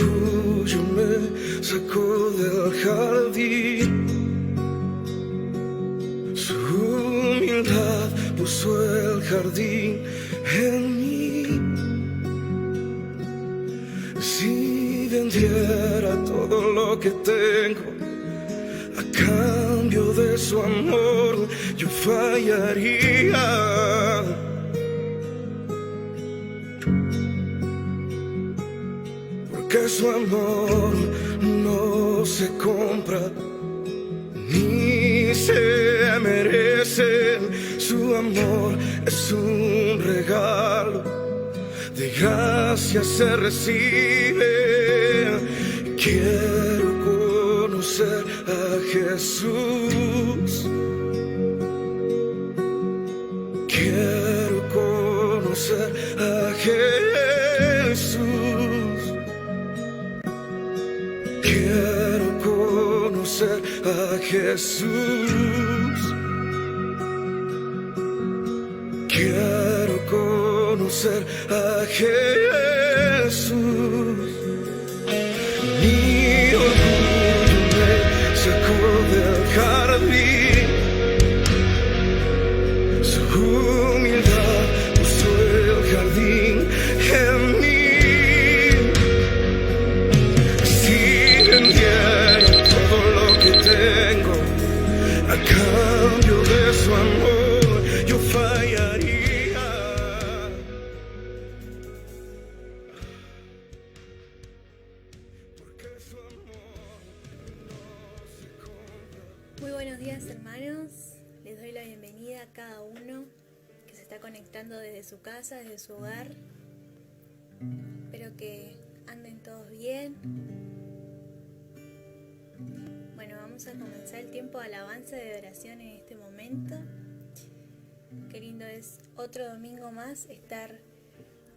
orgullo me sacó del jardín. Su humildad puso el jardín en mí. Si vendiera todo lo que tengo a cambio de su amor, yo fallaría. Porque su amor no se compra ni se merece. Su amor es un regalo, de gracia se recibe. Quiero conocer a Jesús. Quiero conocer a Jesús. Quiero conocer a Jesús. Quiero conocer a Jesús. Mi orgullo me sacó del jardín. Su humildad puso el jardín en mí. Si vendiera todo lo que tengo a cambio de su amor, yo fallaría. Muy buenos días, hermanos, les doy la bienvenida a cada uno que se está conectando desde su casa, desde su hogar. Espero que anden todos bien. Bueno, vamos a comenzar el tiempo de alabanza y de oración en este momento. Qué lindo es otro domingo más estar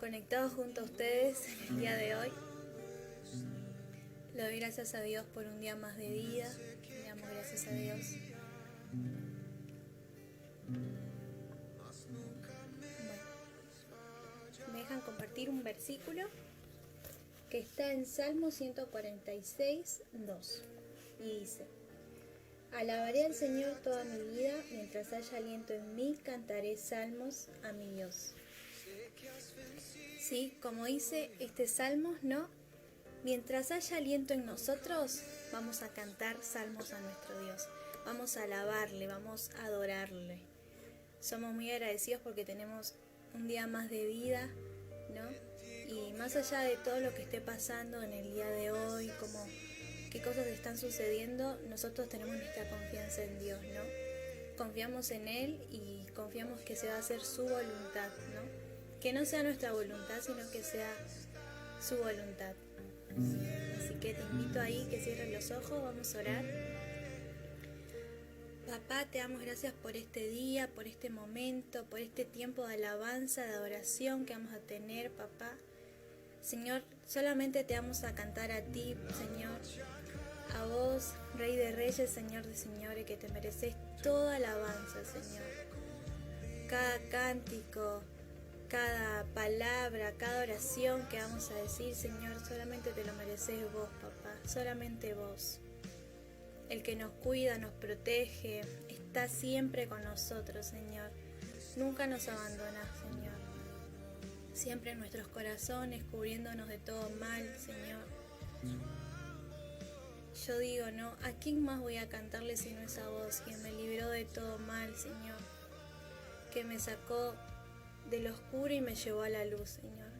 conectados junto a ustedes el día de hoy. Le doy gracias a Dios por un día más de vida. Le damos gracias a Dios. Bueno, me dejan compartir un versículo que está en Salmo 146, 2. Y dice: alabaré al Señor toda mi vida, mientras haya aliento en mí, cantaré salmos a mi Dios. Sí, como dice este salmo, ¿no? Mientras haya aliento en nosotros, vamos a cantar salmos a nuestro Dios. Vamos a alabarle, vamos a adorarle. Somos muy agradecidos porque tenemos un día más de vida, ¿no? Y más allá de todo lo que esté pasando en el día de hoy, como qué cosas están sucediendo, nosotros tenemos nuestra confianza en Dios, ¿no? Confiamos en Él y confiamos que se va a hacer su voluntad, ¿no? Que no sea nuestra voluntad, sino que sea su voluntad. Así que te invito ahí que cierres los ojos, vamos a orar. Papá, te damos gracias por este día, por este momento, por este tiempo de alabanza, de adoración que vamos a tener, papá. Señor, solamente te vamos a cantar a ti, Señor, a vos, Rey de Reyes, Señor de Señores, que te mereces toda alabanza, Señor. Cada cántico, cada palabra, cada oración que vamos a decir, Señor, solamente te lo mereces vos, papá, solamente vos. El que nos cuida, nos protege, está siempre con nosotros, Señor. Nunca nos abandonás, Señor. Siempre en nuestros corazones, cubriéndonos de todo mal, Señor. Yo digo, ¿no? ¿A quién más voy a cantarle si no es a vos, quien me libró de todo mal, Señor? Que me sacó del oscuro y me llevó a la luz, Señor.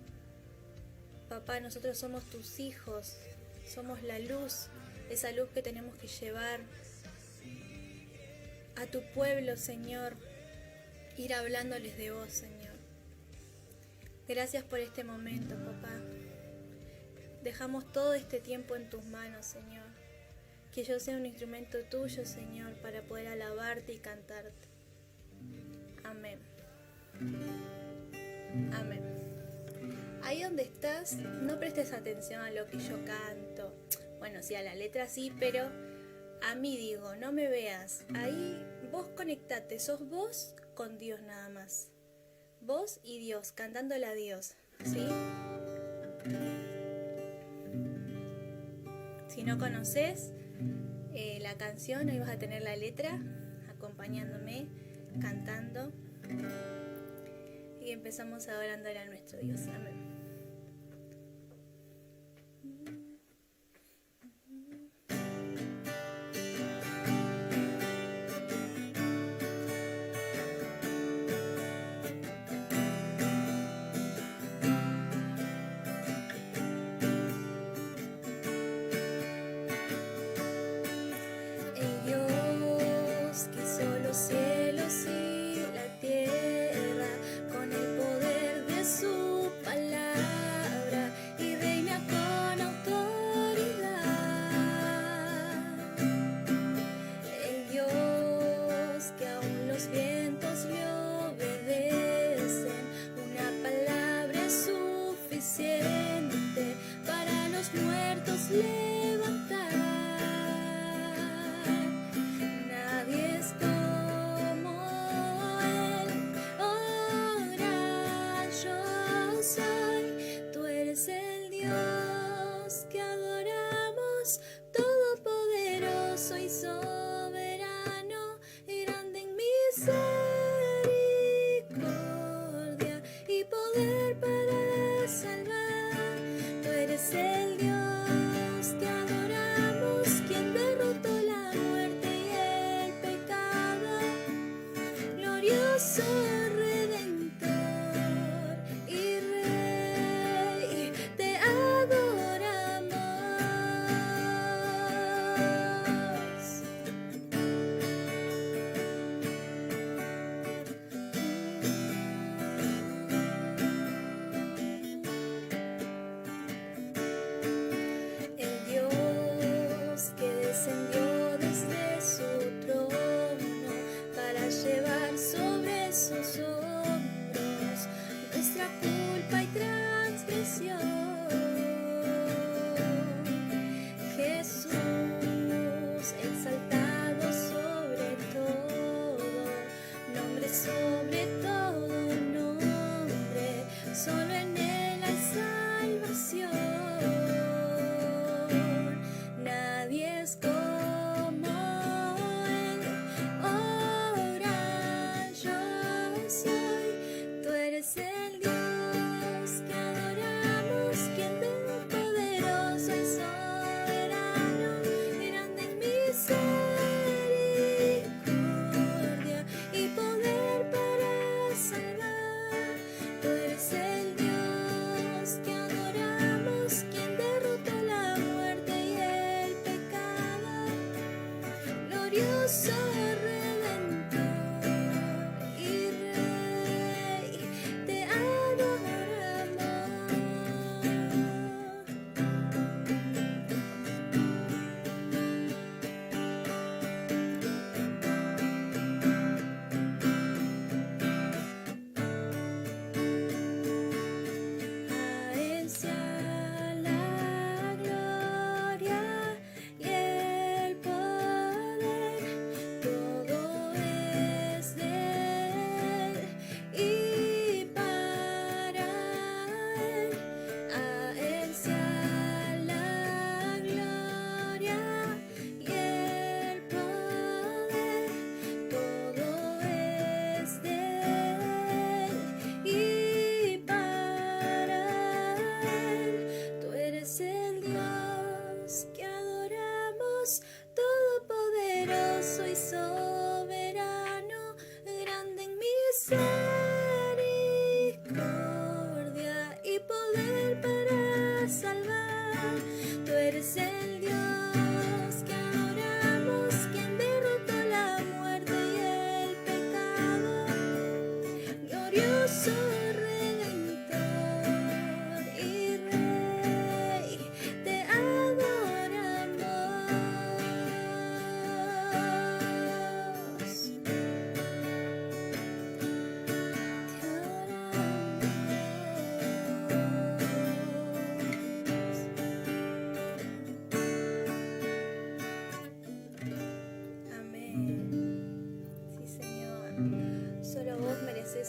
Papá, nosotros somos tus hijos, somos la luz, esa luz que tenemos que llevar a tu pueblo, Señor, ir hablándoles de vos, Señor. Gracias por este momento, papá. Dejamos todo este tiempo en tus manos, Señor. Que yo sea un instrumento tuyo, Señor, para poder alabarte y cantarte. Amén. Amén. Ahí donde estás, no prestes atención a lo que yo canto. Bueno, sí, a la letra sí, pero a mí digo, no me veas. Ahí vos conectate, sos vos con Dios nada más. Vos y Dios, cantándole a Dios, ¿sí? Si no conoces la canción, hoy vas a tener la letra acompañándome, cantando. Y empezamos adorando a nuestro Dios. Amén.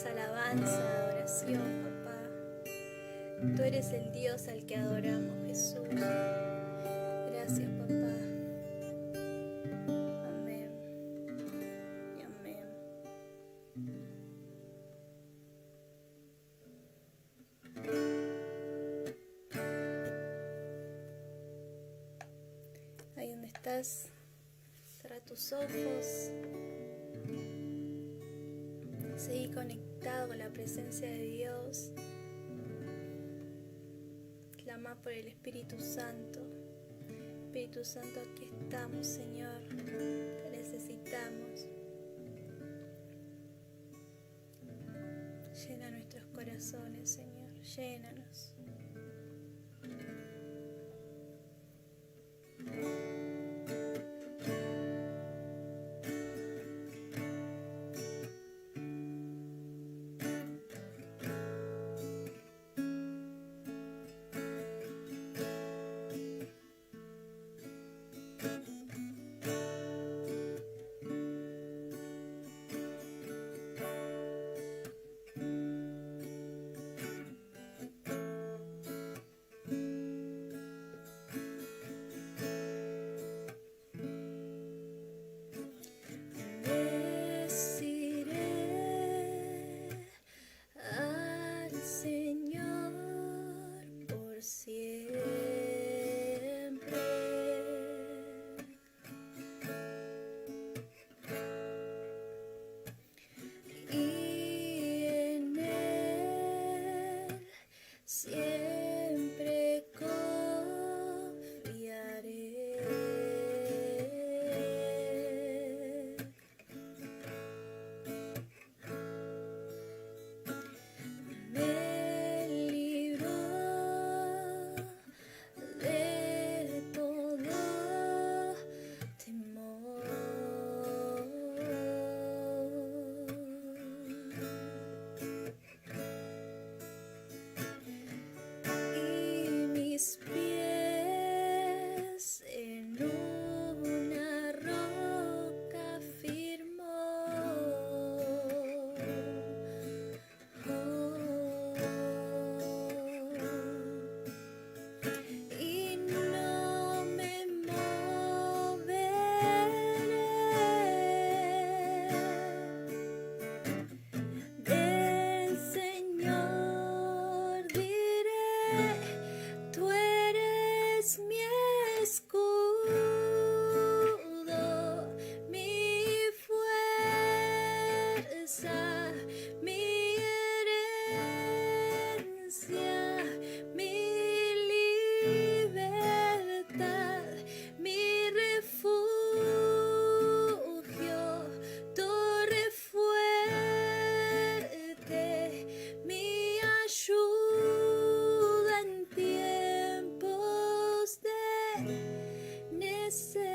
Alabanza, adoración, papá. Tú eres el Dios al que adoramos, Jesús. gracias, papá. Amén y amén. Ahí donde estás, cierra tus ojos. Seguí conectado con la presencia de Dios. Clama por el Espíritu Santo. Espíritu Santo, aquí estamos, Señor. Te necesitamos. Llena nuestros corazones, Señor. Llénanos. Siempre confiaré. Me libró de todo temor. Mis pies en una roca firmó. Y no me moveré. Del Señor diré, tú eres mi escudo, mi fuerza, mi herencia, mi libertad, mi refugio, torre fuerte, mi ayuda en tiempos de necesidad.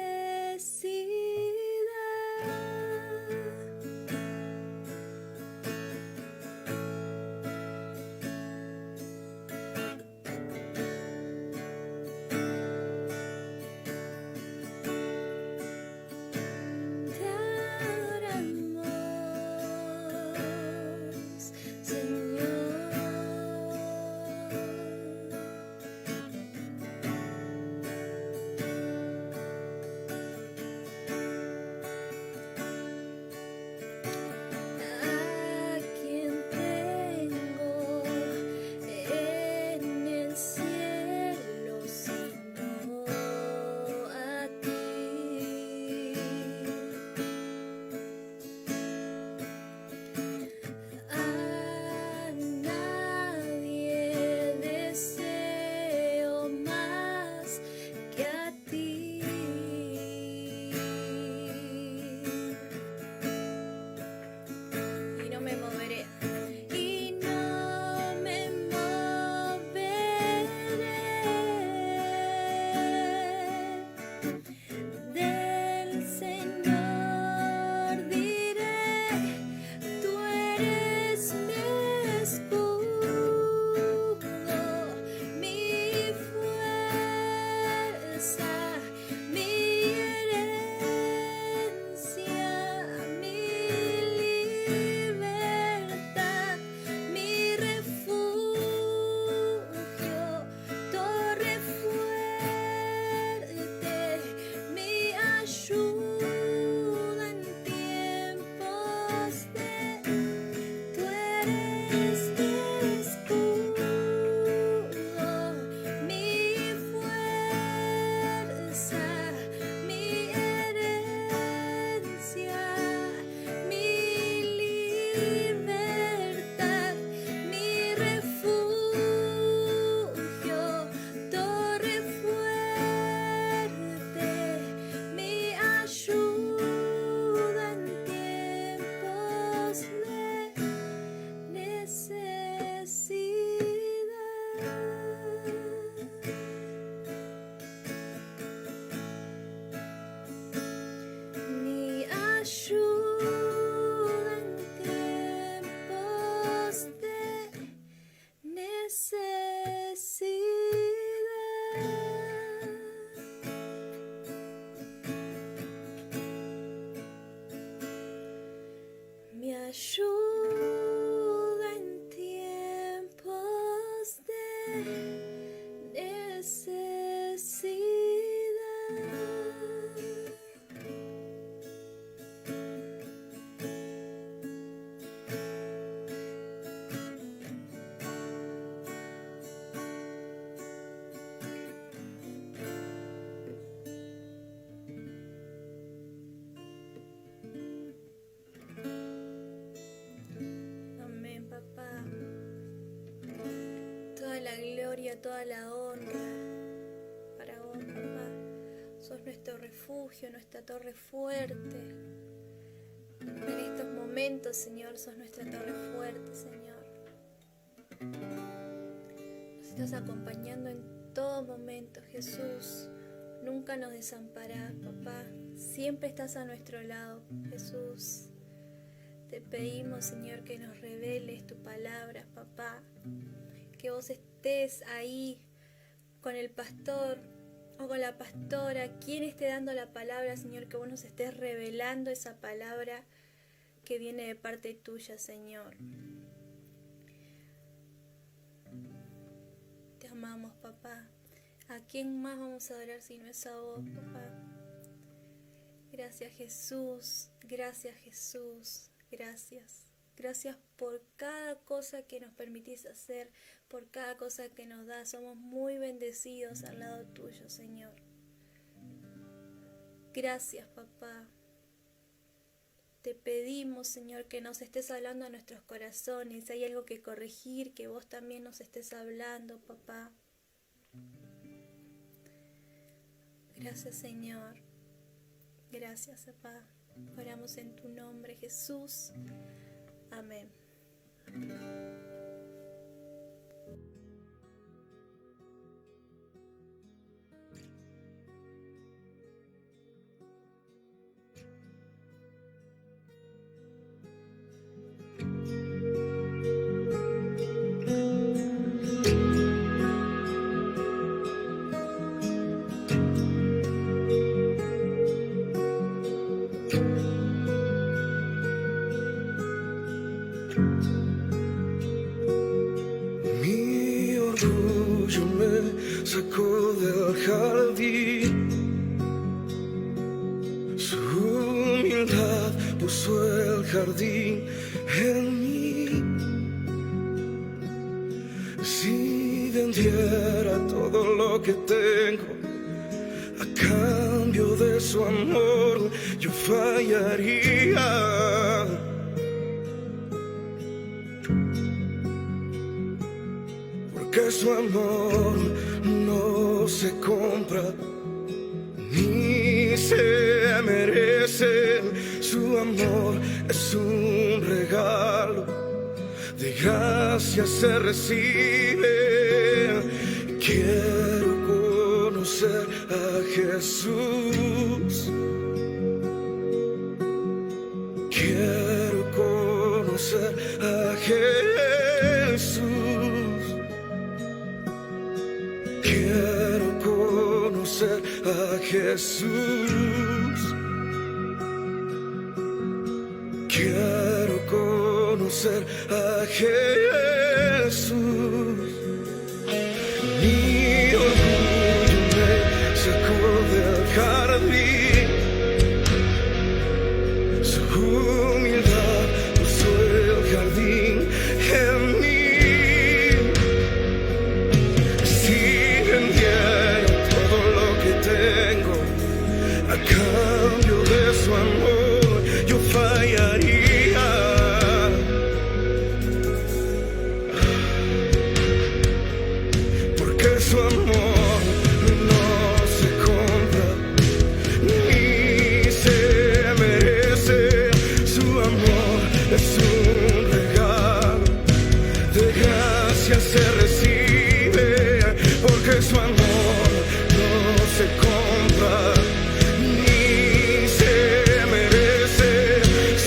Amén, papá. Toda la gloria, toda la honra para vos, papá. Sos nuestro refugio, nuestra torre fuerte. En estos momentos, Señor, sos nuestra torre fuerte, Señor. Nos estás acompañando en todo momento, Jesús. Nunca nos desamparás, papá. Siempre estás a nuestro lado, Jesús. Te pedimos, Señor, que nos reveles tu palabra, papá. Que vos estés ahí con el pastor o con la pastora, quien esté dando la palabra, Señor, que vos nos estés revelando esa palabra que viene de parte tuya, Señor. Te amamos, papá. ¿A quién más vamos a adorar si no es a vos, papá? Gracias, Jesús. Gracias, Jesús. Gracias. Gracias por cada cosa que nos permitís hacer, por cada cosa que nos das. Somos muy bendecidos al lado tuyo, Señor. Gracias, papá. Te pedimos, Señor, que nos estés hablando a nuestros corazones. Si hay algo que corregir, que vos también nos estés hablando, papá. Gracias, Señor. Gracias, papá. Oramos en tu nombre, Jesús. Amén. Mi orgullo me sacó del jardín, su humildad puso el jardín en mí. Si vendiera todo lo que tengo a cambio de su amor, yo fallaría. Que su amor no se compra ni se merece. Su amor es un regalo, de gracia se recibe. Quiero conocer a Jesús. Quiero conocer a Jesús. Quiero conocer a Jesús. Quiero conocer a Jesús. Mi orgullo me sacó del jardín, su humildad puso el jardín en mí. A cambio de su amor, yo fallaría. Porque su amor no se compra ni se merece. Su amor es un regalo, de gracia se recibe. Porque su amor no se compra ni se merece.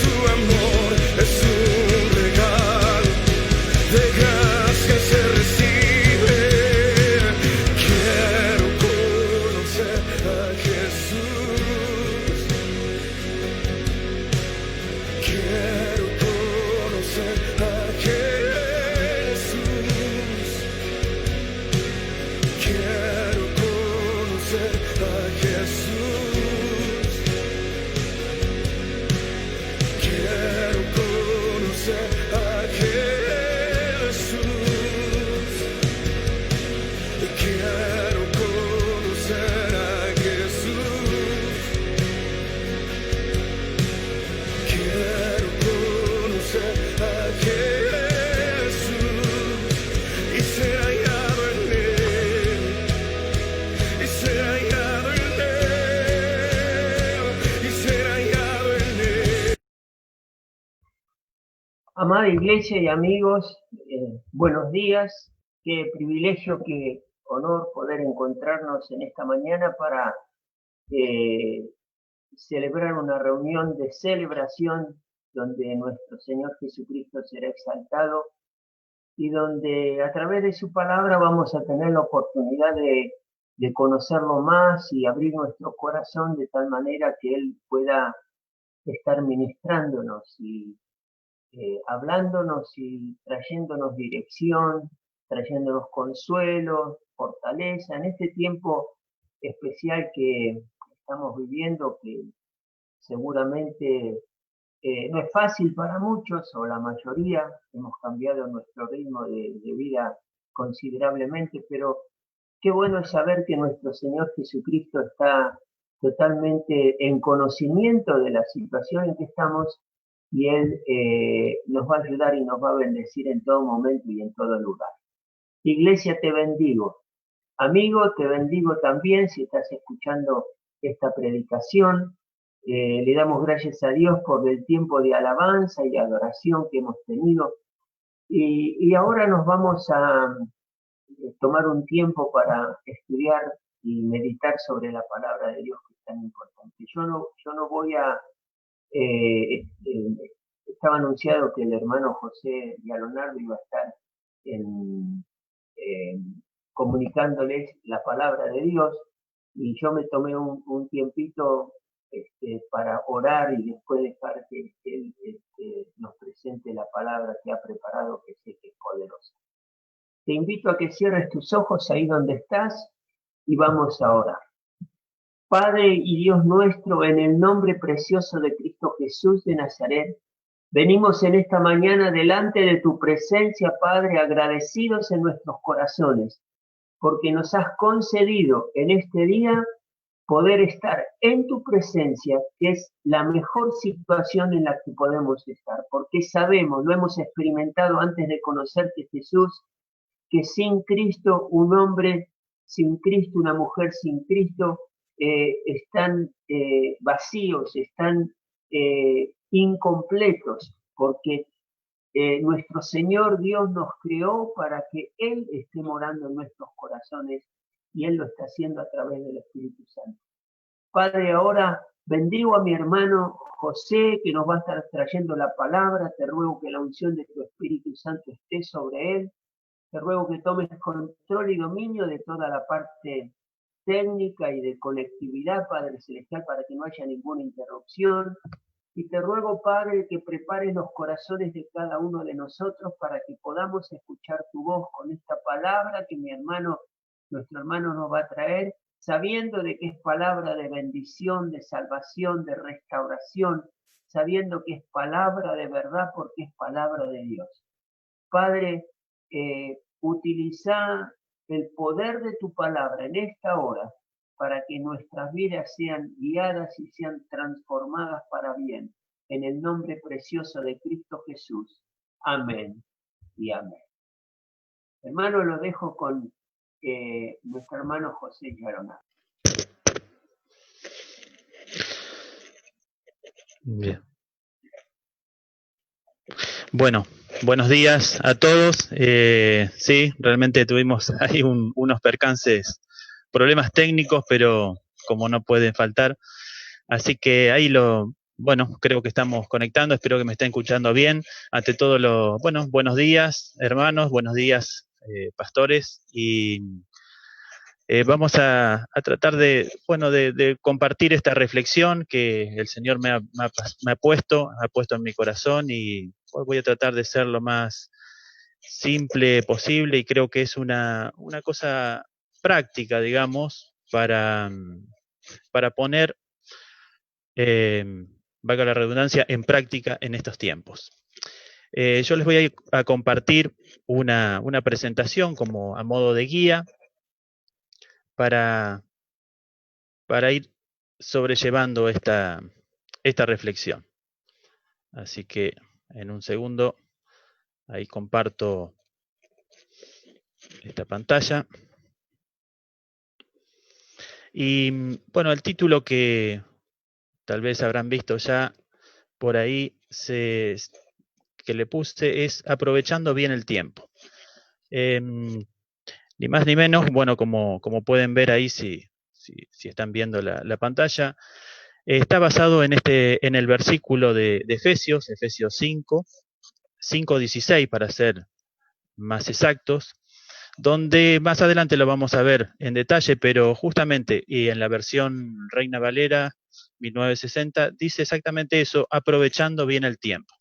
Su amor es un regalo, de gracia se recibe. Quiero conocer a Jesús. Quiero conocer a Jesús. Quiero quiero conocer a Jesús. Quiero conocer a Jesús y ser hallado en Él, y ser hallado en Él, y ser hallado en Él. Amada iglesia y amigos, buenos días. Qué privilegio, qué honor poder encontrarnos en esta mañana para celebrar una reunión de celebración donde nuestro Señor Jesucristo será exaltado y donde a través de su palabra vamos a tener la oportunidad de conocerlo más y abrir nuestro corazón de tal manera que Él pueda estar ministrándonos y hablándonos y trayéndonos dirección, trayéndonos consuelo, fortaleza en este tiempo especial que estamos viviendo, que seguramente no es fácil para muchos o la mayoría. Hemos cambiado nuestro ritmo de vida considerablemente, pero qué bueno es saber que nuestro Señor Jesucristo está totalmente en conocimiento de la situación en que estamos y Él nos va a ayudar y nos va a bendecir en todo momento y en todo lugar. Iglesia, te bendigo. Amigo, te bendigo también si estás escuchando esta predicación. Le damos gracias a Dios por el tiempo de alabanza y adoración que hemos tenido. Y ahora nos vamos a tomar un tiempo para estudiar y meditar sobre la palabra de Dios, que es tan importante. Yo no voy a... estaba anunciado que el hermano José Leonardo iba a estar comunicándoles la palabra de Dios, y yo me tomé un tiempito para orar y después dejar que él nos presente la palabra que ha preparado, que sé que es poderosa. Te invito a que cierres tus ojos ahí donde estás y vamos a orar. Padre y Dios nuestro, en el nombre precioso de Cristo Jesús de Nazaret, venimos en esta mañana delante de tu presencia, Padre, agradecidos en nuestros corazones, porque nos has concedido en este día poder estar en tu presencia, que es la mejor situación en la que podemos estar, porque sabemos, lo hemos experimentado antes de conocerte, Jesús, que sin Cristo, un hombre sin Cristo, una mujer sin Cristo, están vacíos, están incompletos, porque nuestro Señor Dios nos creó para que Él esté morando en nuestros corazones, y Él lo está haciendo a través del Espíritu Santo. Padre, ahora bendigo a mi hermano José, que nos va a estar trayendo la palabra. Te ruego que la unción de tu Espíritu Santo esté sobre él. Te ruego que tomes control y dominio de toda la parte técnica y de conectividad, Padre Celestial, para que no haya ninguna interrupción. Y te ruego, Padre, que prepares los corazones de cada uno de nosotros para que podamos escuchar tu voz con esta palabra que nuestro hermano nos va a traer, sabiendo de que es palabra de bendición, de salvación, de restauración, sabiendo que es palabra de verdad porque es palabra de Dios. Padre, utiliza el poder de tu palabra en esta hora para que nuestras vidas sean guiadas y sean transformadas para bien. En el nombre precioso de Cristo Jesús. Amén y amén. Hermano, lo dejo con nuestro hermano José Leonardo. Bien. Bueno, buenos días a todos. Sí, realmente tuvimos ahí unos percances, problemas técnicos, pero como no pueden faltar. Así que ahí creo que estamos conectando, espero que me estén escuchando bien. Ante todo, buenos días, hermanos, buenos días, pastores, y vamos a tratar de compartir esta reflexión que el Señor me ha puesto en mi corazón, y voy a tratar de ser lo más simple posible, y creo que es una cosa práctica, digamos, para poner, valga la redundancia, en práctica en estos tiempos. Yo les voy a compartir una presentación como a modo de guía, para ir sobrellevando esta reflexión. Así que en un segundo, ahí comparto esta pantalla. Y bueno, el título que tal vez habrán visto ya por ahí que le puse es Aprovechando bien el tiempo. Ni más ni menos, bueno, como pueden ver ahí, si están viendo la pantalla, está basado en el versículo de Efesios 5:16 para ser más exactos, donde más adelante lo vamos a ver en detalle, pero justamente y en la versión Reina Valera 1960 dice exactamente eso, aprovechando bien el tiempo.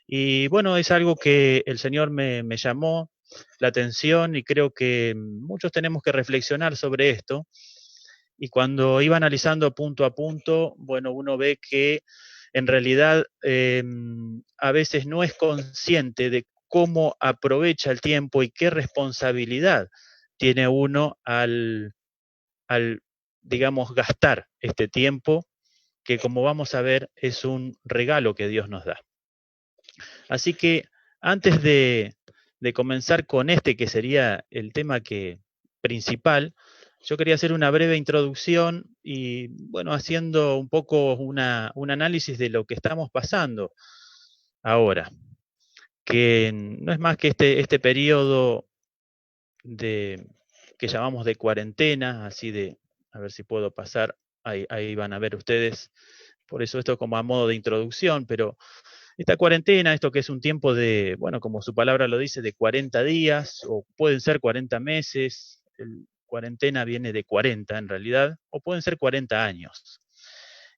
Y bueno, es algo que el Señor me llamó la atención y creo que muchos tenemos que reflexionar sobre esto. Y cuando iba analizando punto a punto, bueno, uno ve que en realidad a veces no es consciente de cómo aprovecha el tiempo y qué responsabilidad tiene uno al digamos, gastar este tiempo, que como vamos a ver es un regalo que Dios nos da. Así que antes de comenzar con que sería el tema principal, yo quería hacer una breve introducción y, bueno, haciendo un poco un análisis de lo que estamos pasando ahora, que no es más que este periodo que llamamos de cuarentena, a ver si puedo pasar, ahí van a ver ustedes, por eso esto como a modo de introducción, pero esta cuarentena, esto que es un tiempo de, bueno, como su palabra lo dice, de 40 días, o pueden ser 40 meses, cuarentena viene de 40 en realidad, o pueden ser 40 años.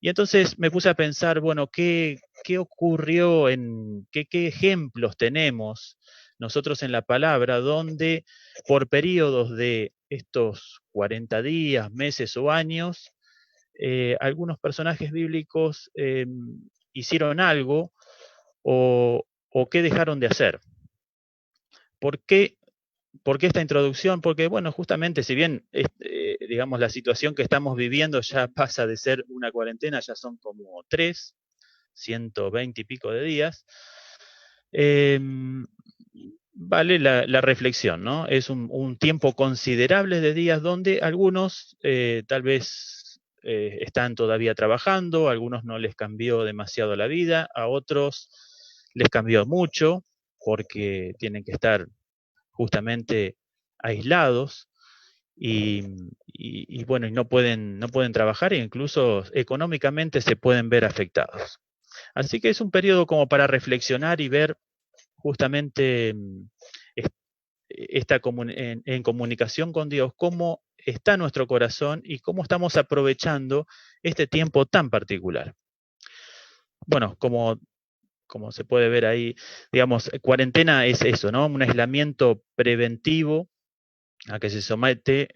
Y entonces me puse a pensar, bueno, ¿qué ocurrió qué ejemplos tenemos nosotros en la palabra donde por periodos de estos 40 días, meses o años, algunos personajes bíblicos hicieron algo o qué dejaron de hacer? ¿Por qué esta introducción? Porque, bueno, justamente si bien, digamos, la situación que estamos viviendo ya pasa de ser una cuarentena, ya son como 120 y pico de días, vale la reflexión, ¿no? Es un tiempo considerable de días donde algunos tal vez están todavía trabajando, a algunos no les cambió demasiado la vida, a otros les cambió mucho porque tienen que estar justamente aislados y bueno, y no pueden trabajar e incluso económicamente se pueden ver afectados. Así que es un periodo como para reflexionar y ver justamente en comunicación con Dios cómo está nuestro corazón y cómo estamos aprovechando este tiempo tan particular. Bueno, como se puede ver ahí, digamos, cuarentena es eso, ¿no? Un aislamiento preventivo a que se somete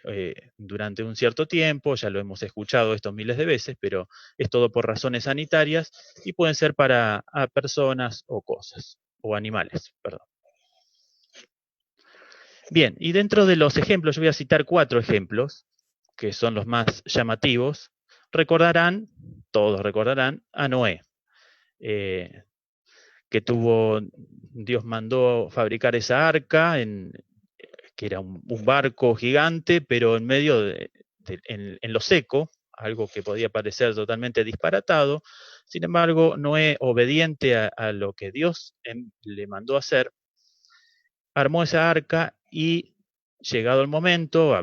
durante un cierto tiempo, ya lo hemos escuchado esto miles de veces, pero es todo por razones sanitarias y pueden ser para personas o cosas, o animales, perdón. Bien, y dentro de los ejemplos, yo voy a citar 4 ejemplos, que son los más llamativos. Todos recordarán a Noé. Que Dios mandó fabricar esa arca, que era un barco gigante, pero en medio en lo seco, algo que podía parecer totalmente disparatado. Sin embargo, Noé, obediente a lo que Dios le mandó hacer, armó esa arca y, llegado el momento,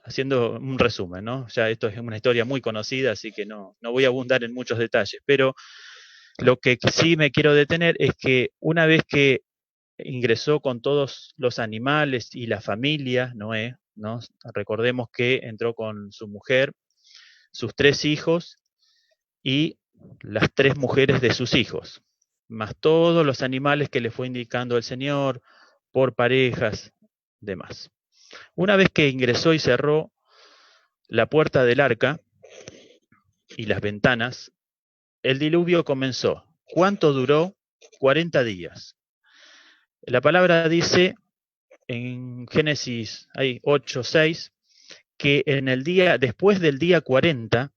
haciendo un resumen, ¿no? Ya esto es una historia muy conocida, así que no voy a abundar en muchos detalles, pero lo que sí me quiero detener es que una vez que ingresó con todos los animales y la familia, Noé, ¿no? Recordemos que entró con su mujer, sus 3 hijos y las 3 mujeres de sus hijos, más todos los animales que le fue indicando el Señor, por parejas, demás. Una vez que ingresó y cerró la puerta del arca y las ventanas, el diluvio comenzó. ¿Cuánto duró? 40 días. La palabra dice en Génesis 8:6 que después del día 40,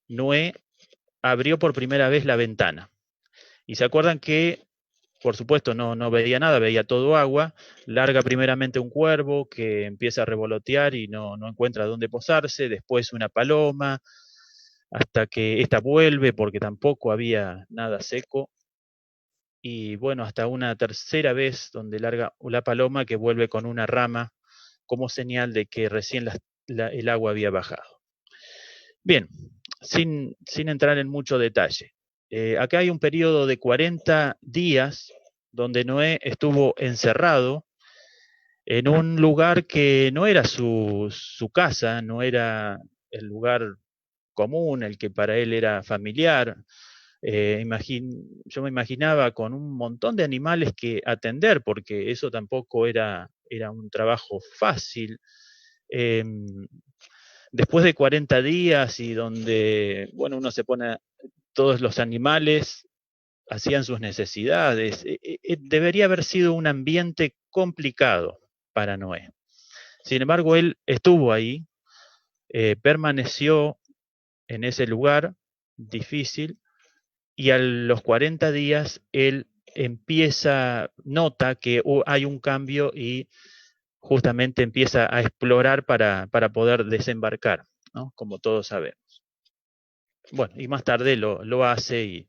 Noé abrió por primera vez la ventana. Y se acuerdan que, por supuesto, no veía nada, veía todo agua, larga primeramente un cuervo que empieza a revolotear y no encuentra dónde posarse, después una paloma, hasta que ésta vuelve porque tampoco había nada seco, y bueno, hasta una tercera vez donde larga la paloma que vuelve con una rama como señal de que recién el agua había bajado. Bien, sin entrar en mucho detalle. Acá hay un periodo de 40 días donde Noé estuvo encerrado en un lugar que no era su casa, no era el lugar común, el que para él era familiar. Yo me imaginaba con un montón de animales que atender, porque eso tampoco era un trabajo fácil. Después de 40 días y donde, bueno, uno se pone, todos los animales hacían sus necesidades, debería haber sido un ambiente complicado para Noé. Sin embargo, él estuvo ahí, permaneció en ese lugar difícil, y a los 40 días él nota que hay un cambio y justamente empieza a explorar para poder desembarcar, ¿no? Como todos sabemos. Bueno, y más tarde lo hace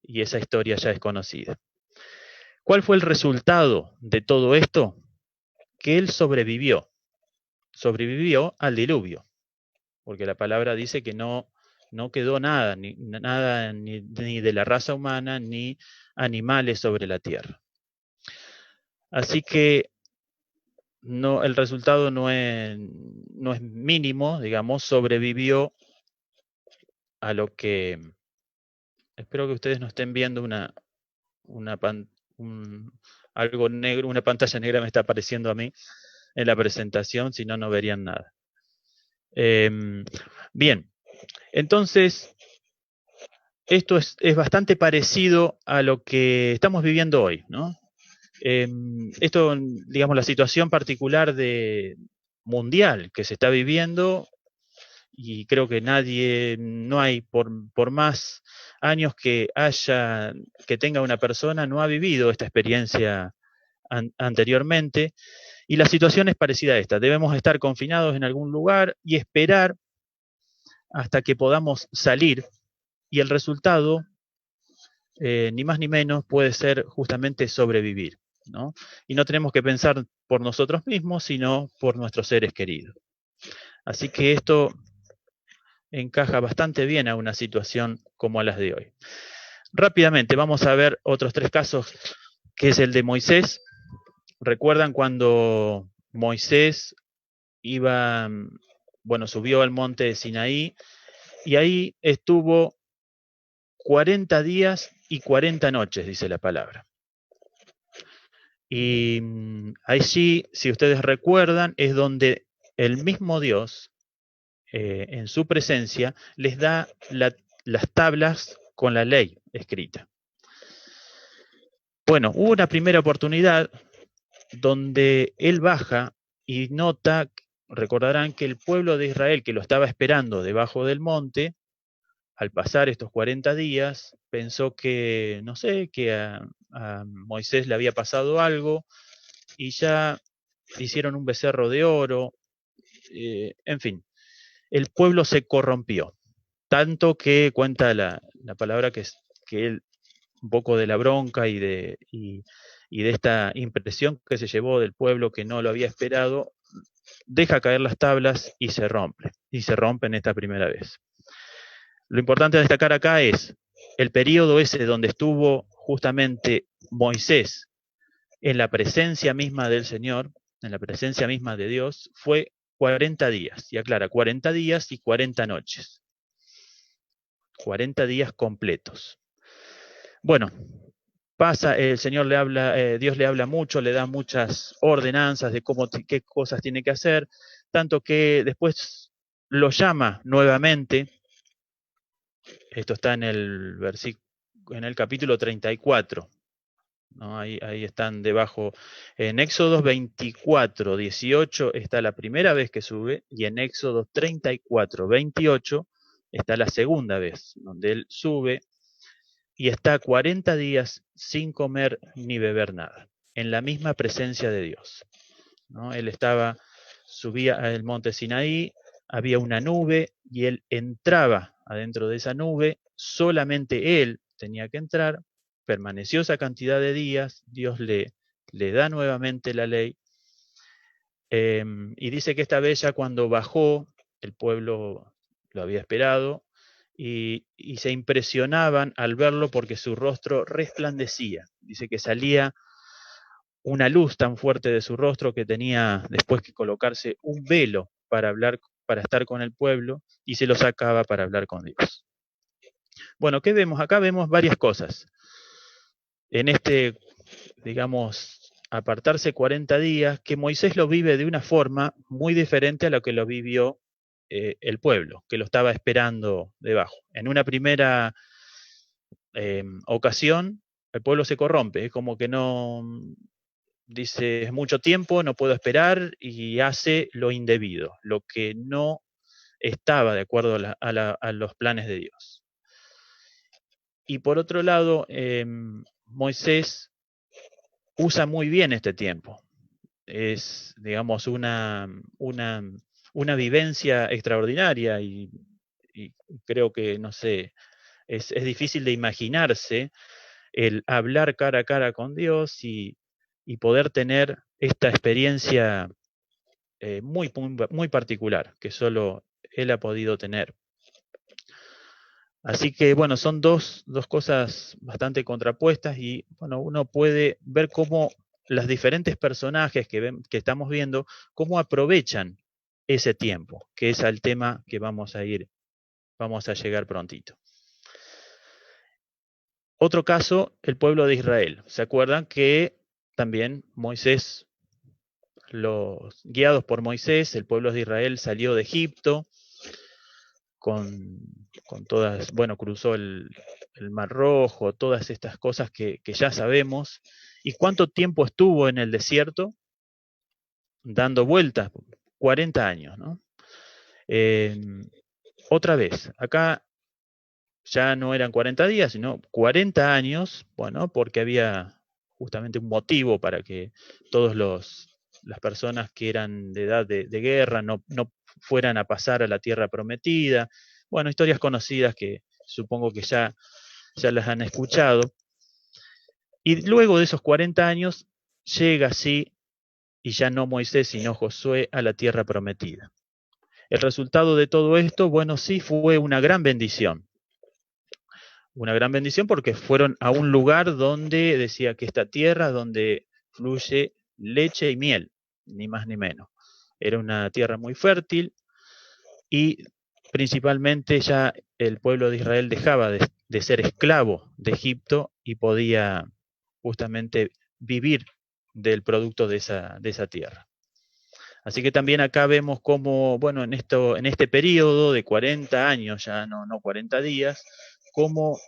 y esa historia ya es conocida. ¿Cuál fue el resultado de todo esto? Que él sobrevivió al diluvio, porque la palabra dice que no quedó nada, ni de la raza humana, ni animales sobre la tierra. Así que el resultado no es mínimo, digamos, sobrevivió a lo que... Espero que ustedes no estén viendo algo negro, una pantalla negra me está apareciendo a mí en la presentación, si no, no verían nada. Bien, entonces, esto es bastante parecido a lo que estamos viviendo hoy, ¿no? Esto, digamos, la situación particular mundial que se está viviendo, y creo que no hay, por más años que tenga una persona, no ha vivido esta experiencia anteriormente, y la situación es parecida a esta. Debemos estar confinados en algún lugar y esperar hasta que podamos salir, y el resultado, ni más ni menos, puede ser justamente sobrevivir, ¿no? Y no tenemos que pensar por nosotros mismos, sino por nuestros seres queridos. Así que esto encaja bastante bien a una situación como las de hoy. Rápidamente vamos a ver otros 3 casos, que es el de Moisés. ¿Recuerdan cuando Moisés subió al monte de Sinaí y ahí estuvo 40 días y 40 noches, dice la palabra? Y allí, si ustedes recuerdan, es donde el mismo Dios, en su presencia, les da las tablas con la ley escrita. Bueno, hubo una primera oportunidad donde él baja y nota, recordarán que el pueblo de Israel, que lo estaba esperando debajo del monte, al pasar estos 40 días, pensó que, no sé, que a Moisés le había pasado algo, y ya hicieron un becerro de oro, en fin, el pueblo se corrompió, tanto que cuenta la palabra que él, un poco de la bronca y de esta impresión que se llevó del pueblo que no lo había esperado, deja caer las tablas y se rompen esta primera vez. Lo importante a destacar acá es el periodo ese donde estuvo justamente Moisés en la presencia misma del Señor, en la presencia misma de Dios, fue 40 días, y aclara, 40 días y 40 noches. 40 días completos. Bueno, pasa, el Señor le habla, Dios le habla mucho, le da muchas ordenanzas de qué cosas tiene que hacer, tanto que después lo llama nuevamente. Esto está en el capítulo 34 ¿no? Ahí están debajo. En Éxodo 24, 18 está la primera vez que sube, y en Éxodo 34, 28 está la segunda vez, donde él sube y está 40 días sin comer ni beber nada, en la misma presencia de Dios, ¿no? Él subía al monte Sinaí, había una nube y él entraba adentro de esa nube, solamente él tenía que entrar, permaneció esa cantidad de días, Dios le da nuevamente la ley, y dice que esta vez ya cuando bajó, el pueblo lo había esperado, y se impresionaban al verlo porque su rostro resplandecía. Dice que salía una luz tan fuerte de su rostro que tenía después que colocarse un velo para hablar, para estar con el pueblo, y se lo sacaba para hablar con Dios. Bueno, ¿qué vemos? Acá vemos varias cosas. En este, digamos, apartarse 40 días, que Moisés lo vive de una forma muy diferente a lo que lo vivió el pueblo, que lo estaba esperando debajo. En una primera ocasión, el pueblo se corrompe, es como que no, dice, es mucho tiempo, no puedo esperar, y hace lo indebido, lo que no estaba de acuerdo a los planes de Dios. Y por otro lado, Moisés usa muy bien este tiempo. Es, digamos, una vivencia extraordinaria, y creo que, no sé, es difícil de imaginarse el hablar cara a cara con Dios y poder tener esta experiencia muy particular que solo él ha podido tener. Así que, bueno, son dos cosas bastante contrapuestas, y bueno, uno puede ver cómo los diferentes personajes que estamos viendo, cómo aprovechan ese tiempo, que es el tema que vamos a llegar prontito. Otro caso, el pueblo de Israel. ¿Se acuerdan que también Moisés, guiados por Moisés, el pueblo de Israel salió de Egipto con todas, bueno, cruzó el Mar Rojo, todas estas cosas que ya sabemos? ¿Y cuánto tiempo estuvo en el desierto? Dando vueltas, 40 años, ¿no? Otra vez, acá ya no eran 40 días, sino 40 años, bueno, porque había justamente un motivo para que todas las personas que eran de edad de guerra no fueran a pasar a la tierra prometida. Bueno, historias conocidas que supongo que ya las han escuchado. Y luego de esos 40 años llega así, y ya no Moisés, sino Josué, a la tierra prometida. El resultado de todo esto, bueno, sí fue una gran bendición. Una gran bendición porque fueron a un lugar donde decía que esta tierra donde fluye leche y miel, ni más ni menos. Era una tierra muy fértil, y principalmente ya el pueblo de Israel dejaba de ser esclavo de Egipto y podía justamente vivir del producto de esa tierra. Así que también acá vemos cómo, bueno, en este periodo de 40 años, ya no 40 días, cómo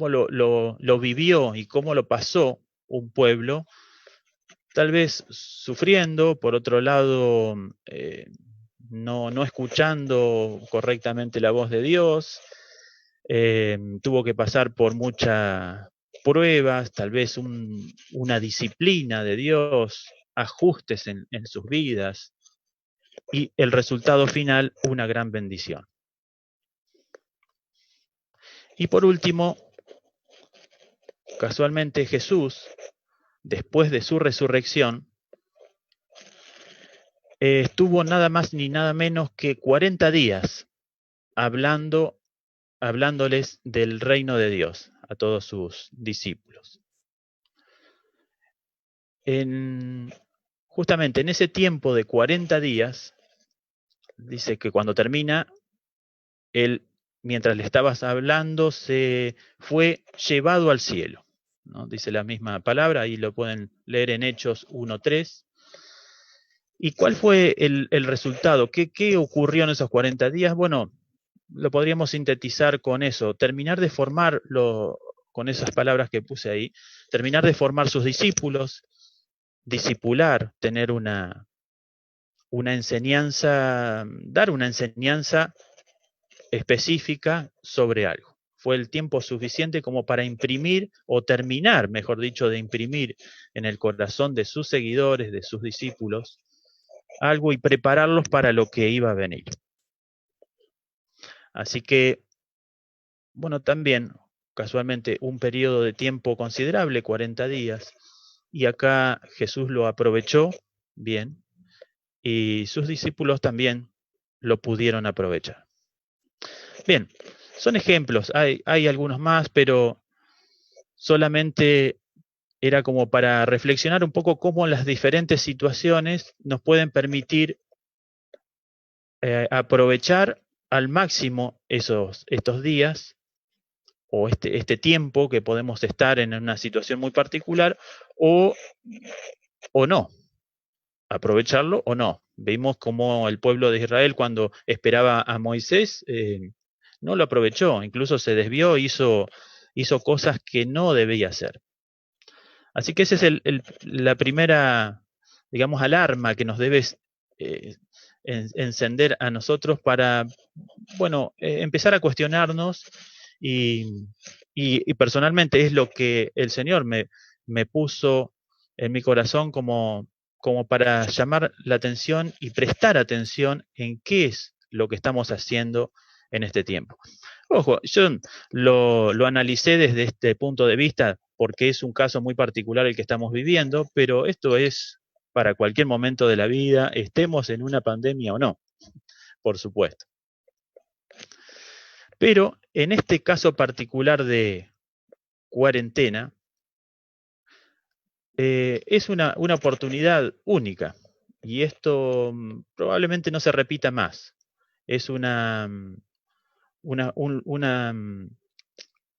lo vivió y cómo lo pasó un pueblo, tal vez sufriendo, por otro lado, no escuchando correctamente la voz de Dios, tuvo que pasar por muchas pruebas, tal vez una disciplina de Dios, ajustes en sus vidas, y el resultado final, una gran bendición. Y por último, casualmente Jesús, después de su resurrección, estuvo nada más ni nada menos que 40 días hablándoles del reino de Dios a todos sus discípulos. Justamente en ese tiempo de 40 días, dice que cuando termina, él, mientras le estabas hablando, se fue llevado al cielo, ¿no? Dice la misma palabra, ahí lo pueden leer en Hechos 1:3. ¿Y cuál fue el resultado? ¿Qué ocurrió en esos 40 días? Bueno, lo podríamos sintetizar con eso, terminar de formar con esas palabras que puse ahí, terminar de formar sus discípulos, discipular, tener una enseñanza, dar una enseñanza específica sobre algo. Fue el tiempo suficiente como para imprimir, o terminar, mejor dicho, de imprimir en el corazón de sus seguidores, de sus discípulos, algo y prepararlos para lo que iba a venir. Así que, bueno, también, casualmente, un periodo de tiempo considerable, 40 días, y acá Jesús lo aprovechó bien, y sus discípulos también lo pudieron aprovechar. Bien, son ejemplos, hay algunos más, pero solamente era como para reflexionar un poco cómo las diferentes situaciones nos pueden permitir aprovechar al máximo estos días o este tiempo que podemos estar en una situación muy particular o no, aprovecharlo o no. Vimos como el pueblo de Israel cuando esperaba a Moisés no lo aprovechó, incluso se desvió, hizo cosas que no debía hacer. Así que esa es la primera, digamos, alarma que nos debe encender a nosotros para, bueno, empezar a cuestionarnos y personalmente es lo que el Señor me puso en mi corazón como para llamar la atención y prestar atención en qué es lo que estamos haciendo en este tiempo. Ojo, yo lo analicé desde este punto de vista porque es un caso muy particular el que estamos viviendo, pero esto es para cualquier momento de la vida, estemos en una pandemia o no, por supuesto. Pero en este caso particular de cuarentena, es una oportunidad única y esto probablemente no se repita más. Es una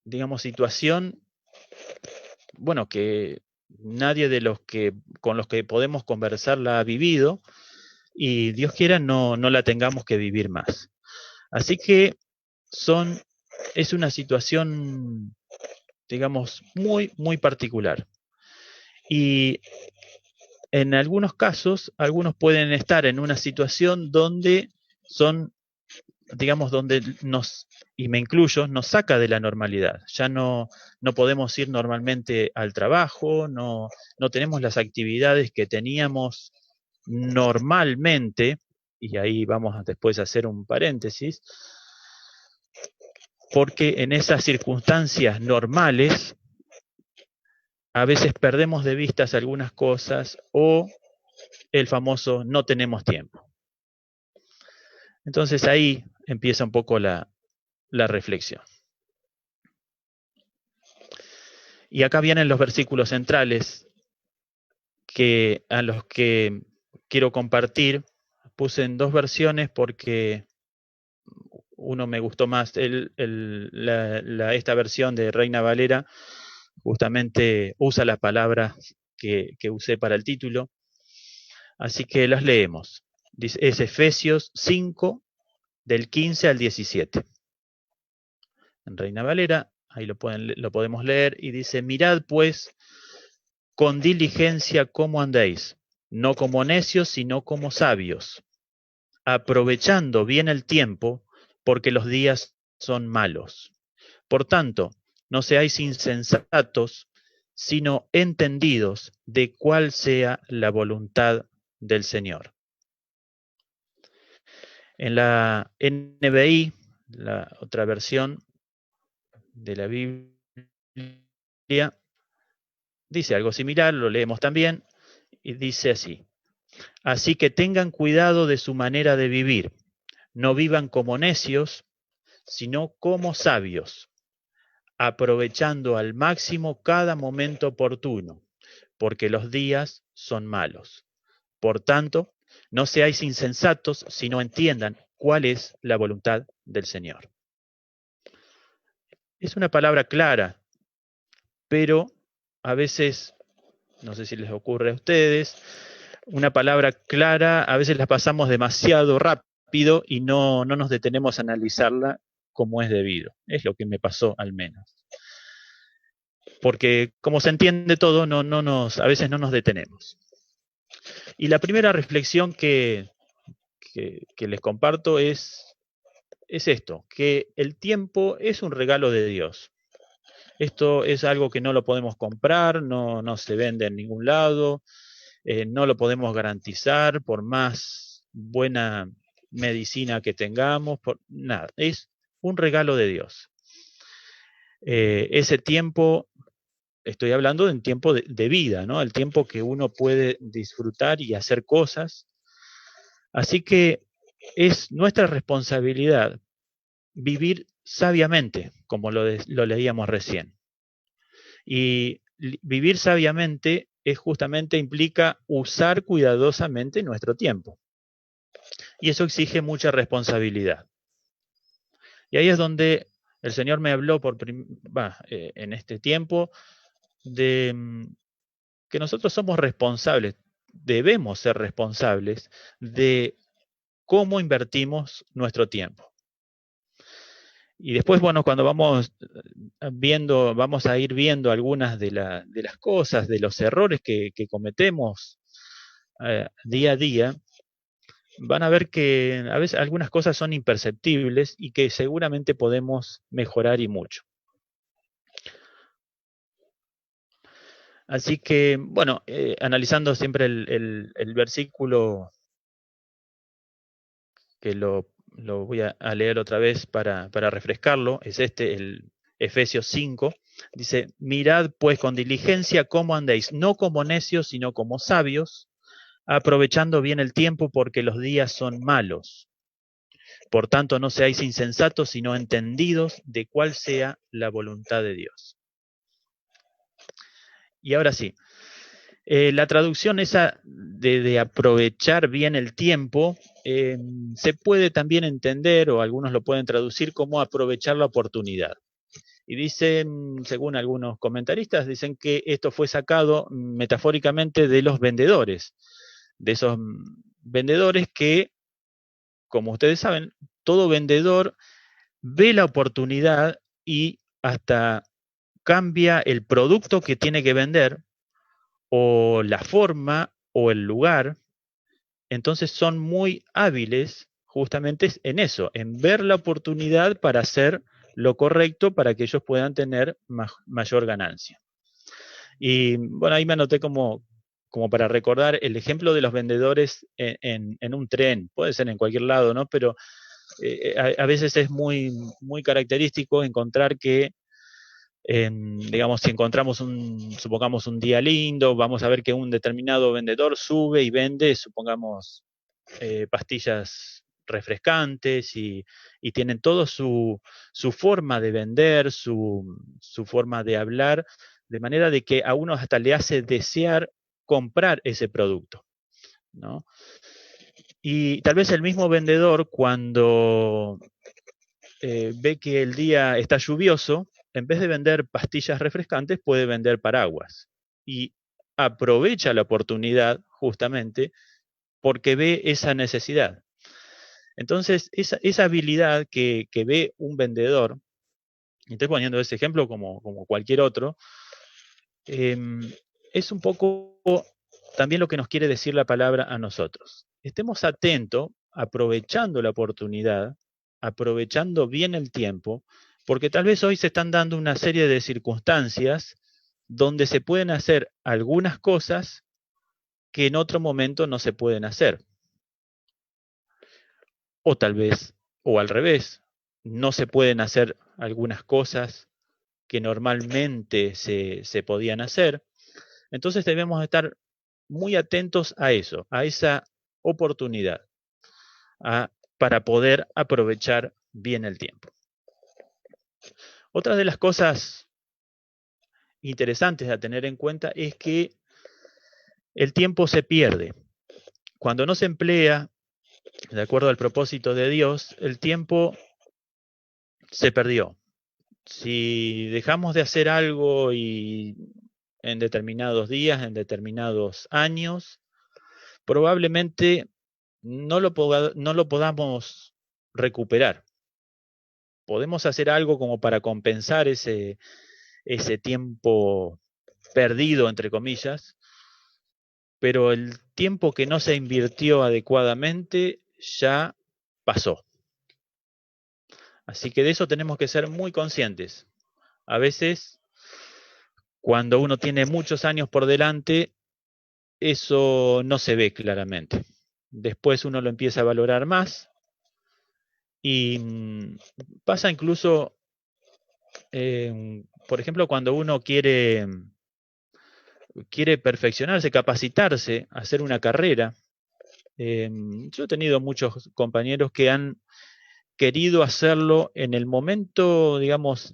digamos, situación, bueno, que nadie de los que con los que podemos conversar la ha vivido y Dios quiera no la tengamos que vivir más. Así que es una situación, digamos, muy, muy particular. Y en algunos casos, algunos pueden estar en una situación donde digamos, donde y me incluyo, nos saca de la normalidad. Ya no podemos ir normalmente al trabajo, no tenemos las actividades que teníamos normalmente, y ahí vamos después a hacer un paréntesis, porque en esas circunstancias normales a veces perdemos de vista algunas cosas o el famoso no tenemos tiempo. Entonces ahí empieza un poco la reflexión. Y acá vienen los versículos centrales a los que quiero compartir. Puse en dos versiones porque uno me gustó más. Esta versión de Reina Valera justamente usa la palabra que usé para el título. Así que las leemos. Es Efesios 5, del 15 al 17. En Reina Valera, ahí lo podemos leer, y dice: mirad pues con diligencia cómo andéis, no como necios, sino como sabios, aprovechando bien el tiempo, porque los días son malos. Por tanto, no seáis insensatos, sino entendidos de cuál sea la voluntad del Señor. En la NBI, la otra versión de la Biblia, dice algo similar, lo leemos también, y dice así: así que tengan cuidado de su manera de vivir, no vivan como necios, sino como sabios, aprovechando al máximo cada momento oportuno, porque los días son malos. Por tanto, no seáis insensatos, sino entiendan cuál es la voluntad del Señor. Es una palabra clara, pero a veces, no sé si les ocurre a ustedes, una palabra clara a veces la pasamos demasiado rápido y no nos detenemos a analizarla como es debido. Es lo que me pasó al menos. porque como se entiende todo, a veces no nos detenemos. Y la primera reflexión que les comparto es esto, que el tiempo es un regalo de Dios. Esto es algo que no lo podemos comprar, no se vende en ningún lado, no lo podemos garantizar por más buena medicina que tengamos, por nada, es un regalo de Dios. Ese tiempo, estoy hablando de un tiempo de vida, ¿no? El tiempo que uno puede disfrutar y hacer cosas. Así que es nuestra responsabilidad vivir sabiamente, como lo leíamos recién. Y vivir sabiamente justamente implica usar cuidadosamente nuestro tiempo. Y eso exige mucha responsabilidad. Y ahí es donde el Señor me habló en este tiempo de que nosotros somos responsables, debemos ser responsables de cómo invertimos nuestro tiempo. Y después, bueno, cuando vamos a ir viendo algunas de las cosas, de los errores que cometemos día a día, van a ver que a veces algunas cosas son imperceptibles y que seguramente podemos mejorar y mucho. Así que, bueno, analizando siempre el versículo, que lo voy a leer otra vez para refrescarlo, es el Efesios 5, dice: mirad pues con diligencia cómo andéis, no como necios, sino como sabios, aprovechando bien el tiempo, porque los días son malos. Por tanto, no seáis insensatos, sino entendidos de cuál sea la voluntad de Dios. Y ahora sí, la traducción esa de aprovechar bien el tiempo se puede también entender, o algunos lo pueden traducir como aprovechar la oportunidad. Y dicen, según algunos comentaristas, dicen que esto fue sacado metafóricamente de los vendedores, de esos vendedores que, como ustedes saben, todo vendedor ve la oportunidad y hasta cambia el producto que tiene que vender, o la forma o el lugar. Entonces son muy hábiles justamente en eso, en ver la oportunidad para hacer lo correcto para que ellos puedan tener mayor ganancia. Y bueno, ahí me anoté como para recordar el ejemplo de los vendedores en un tren, puede ser en cualquier lado, ¿no? Pero a veces es muy, muy característico encontrar que, digamos, si encontramos supongamos un día lindo, vamos a ver que un determinado vendedor sube y vende, supongamos, pastillas refrescantes, y tienen todo su forma de vender, su forma de hablar, de manera de que a uno hasta le hace desear comprar ese producto, ¿no? Y tal vez el mismo vendedor, cuando ve que el día está lluvioso, en vez de vender pastillas refrescantes, puede vender paraguas. Y aprovecha la oportunidad justamente porque ve esa necesidad. Entonces, esa habilidad que ve un vendedor, y estoy poniendo ese ejemplo como cualquier otro, es un poco también lo que nos quiere decir la palabra a nosotros. Estemos atentos, aprovechando la oportunidad, aprovechando bien el tiempo, porque tal vez hoy se están dando una serie de circunstancias donde se pueden hacer algunas cosas que en otro momento no se pueden hacer. O tal vez, o al revés, no se pueden hacer algunas cosas que normalmente se podían hacer. Entonces debemos estar muy atentos a eso, a esa oportunidad, para poder aprovechar bien el tiempo. Otra de las cosas interesantes a tener en cuenta es que el tiempo se pierde. Cuando no se emplea de acuerdo al propósito de Dios, el tiempo se perdió. Si dejamos de hacer algo en determinados días, en determinados años, probablemente no lo podamos recuperar. Podemos hacer algo como para compensar ese ese tiempo perdido, entre comillas, pero el tiempo que no se invirtió adecuadamente ya pasó. Así que de eso tenemos que ser muy conscientes. A veces, cuando uno tiene muchos años por delante, eso no se ve claramente. Después uno lo empieza a valorar más y pasa incluso, por ejemplo, cuando uno quiere perfeccionarse, capacitarse, hacer una carrera. Yo he tenido muchos compañeros que han querido hacerlo en el momento, digamos,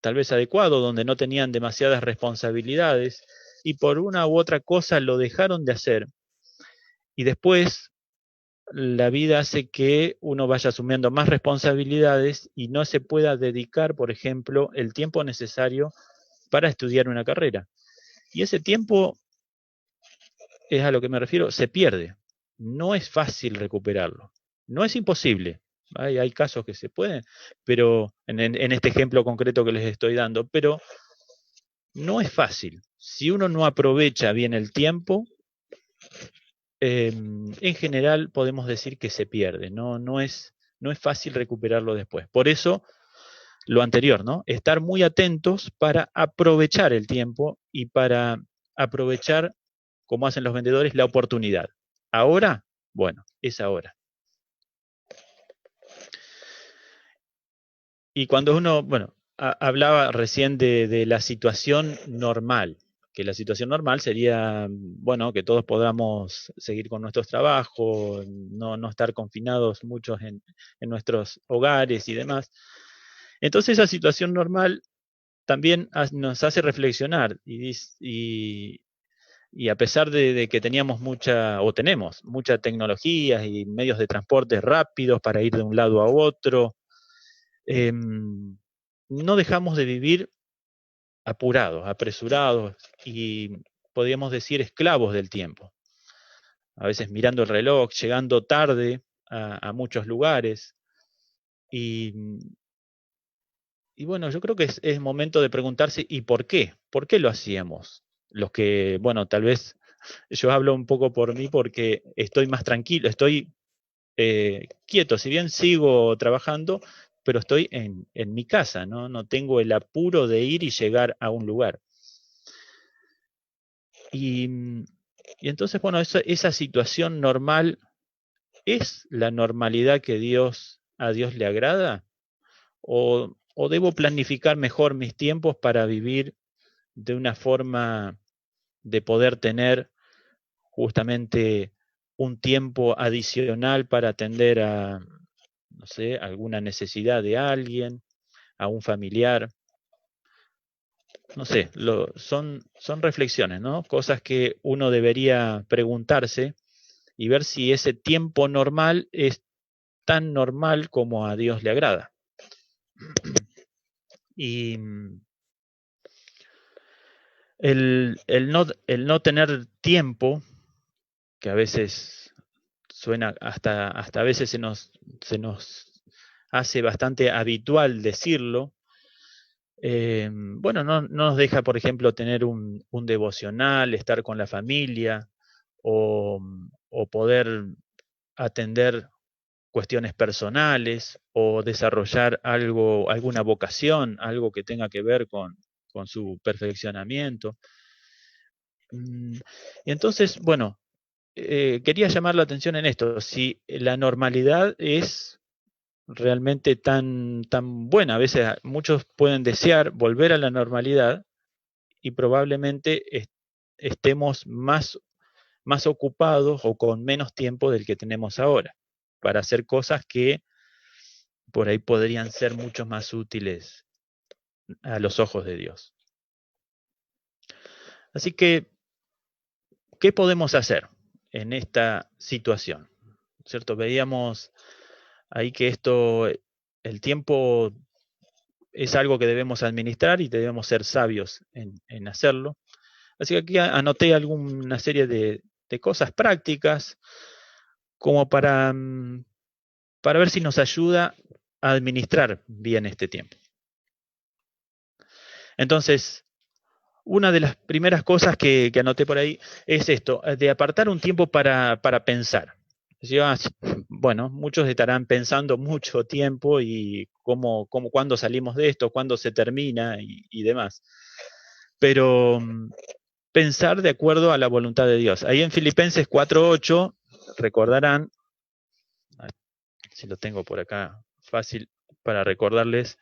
tal vez adecuado, donde no tenían demasiadas responsabilidades, y por una u otra cosa lo dejaron de hacer. Y después la vida hace que uno vaya asumiendo más responsabilidades y no se pueda dedicar, por ejemplo, el tiempo necesario para estudiar una carrera. Y ese tiempo, es a lo que me refiero, se pierde. No es fácil recuperarlo. No es imposible. Hay casos que se pueden, pero en este ejemplo concreto que les estoy dando, pero no es fácil. Si uno no aprovecha bien el tiempo, en general podemos decir que se pierde. No es fácil recuperarlo después. Por eso, lo anterior, ¿no? Estar muy atentos para aprovechar el tiempo y para aprovechar, como hacen los vendedores, la oportunidad. Ahora, bueno, es ahora. Y cuando uno, bueno, hablaba recién de la situación normal, que la situación normal sería, bueno, que todos podamos seguir con nuestros trabajos, no estar confinados muchos en nuestros hogares y demás. Entonces esa situación normal también nos hace reflexionar y a pesar de que teníamos tenemos mucha tecnología y medios de transporte rápidos para ir de un lado a otro, no dejamos de vivir apurados, apresurados y podríamos decir esclavos del tiempo. A veces mirando el reloj, llegando tarde a muchos lugares. Y bueno, yo creo que es momento de preguntarse ¿y por qué? ¿Por qué lo hacíamos? Los que, bueno, tal vez yo hablo un poco por mí porque estoy más tranquilo, estoy quieto, si bien sigo trabajando, pero estoy en mi casa, no tengo el apuro de ir y llegar a un lugar. Y entonces, bueno, esa situación normal, ¿es la normalidad que a Dios le agrada? ¿O debo planificar mejor mis tiempos para vivir de una forma de poder tener justamente un tiempo adicional para atender a, no sé, alguna necesidad de alguien, a un familiar? No sé, son reflexiones, ¿no? Cosas que uno debería preguntarse y ver si ese tiempo normal es tan normal como a Dios le agrada. Y el no tener tiempo, que a veces suena, hasta a veces se nos hace bastante habitual decirlo, bueno, no nos deja, por ejemplo, tener un devocional, estar con la familia o poder atender cuestiones personales o desarrollar alguna vocación, algo que tenga que ver con su perfeccionamiento. Y entonces, bueno, quería llamar la atención en esto, si la normalidad es realmente tan buena. A veces muchos pueden desear volver a la normalidad y probablemente estemos más ocupados o con menos tiempo del que tenemos ahora para hacer cosas que por ahí podrían ser mucho más útiles a los ojos de Dios. Así que, ¿qué podemos hacer en esta situación? ¿Cierto? Veíamos ahí que el tiempo es algo que debemos administrar y debemos ser sabios en hacerlo. Así que aquí anoté alguna serie de cosas prácticas como para ver si nos ayuda a administrar bien este tiempo. Entonces, una de las primeras cosas que anoté por ahí es esto, de apartar un tiempo para pensar. Decía, bueno, muchos estarán pensando mucho tiempo y cuándo salimos de esto, cuándo se termina y demás. Pero pensar de acuerdo a la voluntad de Dios. Ahí en Filipenses 4:8, recordarán, si lo tengo por acá fácil para recordarles,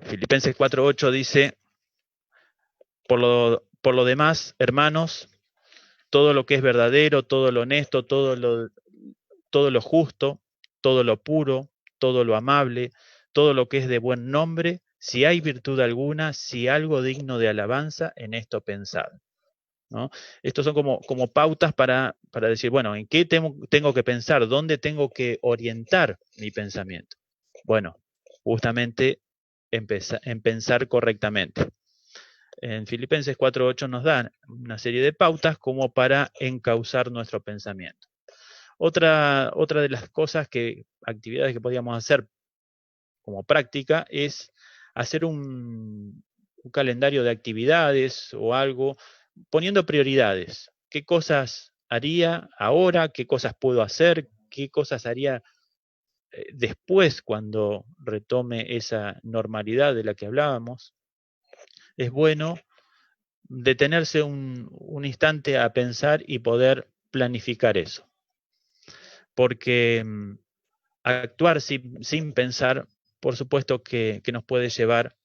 Filipenses 4:8 dice, por lo demás, hermanos, todo lo que es verdadero, todo lo honesto, todo lo justo, todo lo puro, todo lo amable, todo lo que es de buen nombre, si hay virtud alguna, si algo digno de alabanza, en esto pensad, ¿no? Estos son como pautas para decir, bueno, ¿en qué tengo que pensar? ¿Dónde tengo que orientar mi pensamiento? Bueno, justamente en pensar correctamente. En Filipenses 4:8 nos dan una serie de pautas como para encauzar nuestro pensamiento. Otra de las actividades que podíamos hacer como práctica es hacer un calendario de actividades o algo, poniendo prioridades. ¿Qué cosas haría ahora? ¿Qué cosas puedo hacer? ¿Qué cosas haría después cuando retome esa normalidad de la que hablábamos? Es bueno detenerse un instante a pensar y poder planificar eso. Porque actuar sin pensar, por supuesto que nos puede llevar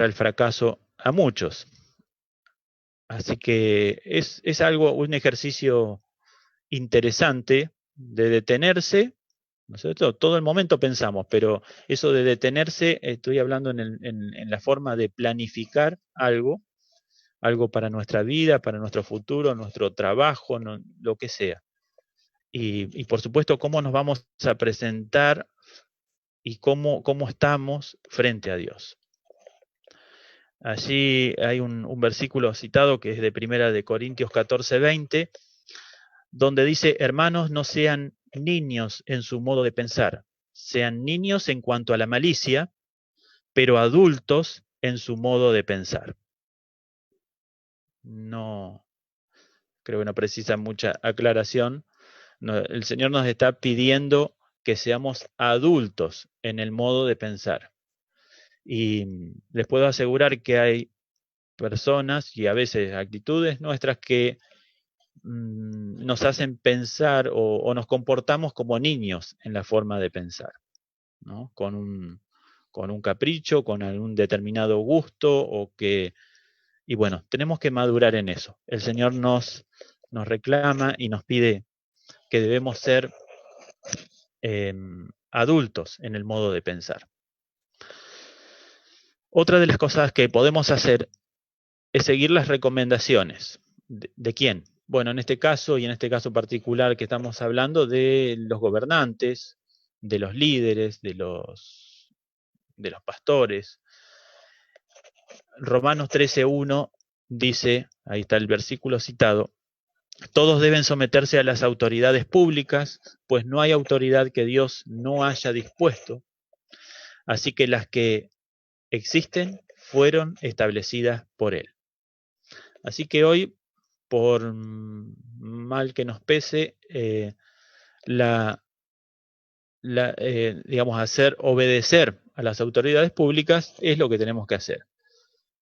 al fracaso a muchos. Así que es un ejercicio interesante de detenerse, ¿no es cierto? Todo el momento pensamos, pero eso de detenerse, estoy hablando en la forma de planificar algo para nuestra vida, para nuestro futuro, nuestro trabajo, lo que sea. Y por supuesto, cómo nos vamos a presentar y cómo estamos frente a Dios. Allí hay un versículo citado que es de 1 Corintios 14:20, donde dice, hermanos, no sean niños en su modo de pensar, sean niños en cuanto a la malicia, pero adultos en su modo de pensar. No, creo que no precisa mucha aclaración. No, el Señor nos está pidiendo que seamos adultos en el modo de pensar. Y les puedo asegurar que hay personas y a veces actitudes nuestras que nos hacen pensar o nos comportamos como niños en la forma de pensar, ¿no? Con un capricho, con algún determinado gusto y bueno, tenemos que madurar en eso. El Señor nos reclama y nos pide que debemos ser adultos en el modo de pensar. Otra de las cosas que podemos hacer es seguir las recomendaciones. ¿De quién? Bueno, en este caso particular que estamos hablando de los gobernantes, de los líderes, de los pastores. Romanos 13:1 dice, ahí está el versículo citado, todos deben someterse a las autoridades públicas, pues no hay autoridad que Dios no haya dispuesto, así que las que existen fueron establecidas por Él. Así que hoy, por mal que nos pese, digamos, obedecer a las autoridades públicas es lo que tenemos que hacer.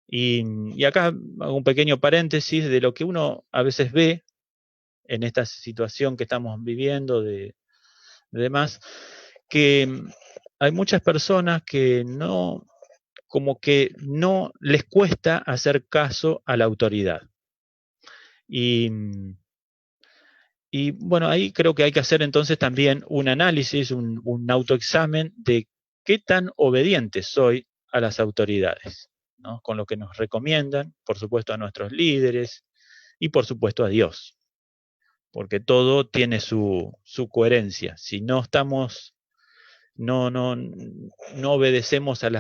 Y acá hago un pequeño paréntesis de lo que uno a veces ve en esta situación que estamos viviendo de demás, que hay muchas personas que como que no les cuesta hacer caso a la autoridad. Y bueno, ahí creo que hay que hacer entonces también un análisis, un autoexamen de qué tan obediente soy a las autoridades, ¿no? Con lo que nos recomiendan, por supuesto a nuestros líderes y por supuesto a Dios, porque todo tiene su coherencia. Si no obedecemos a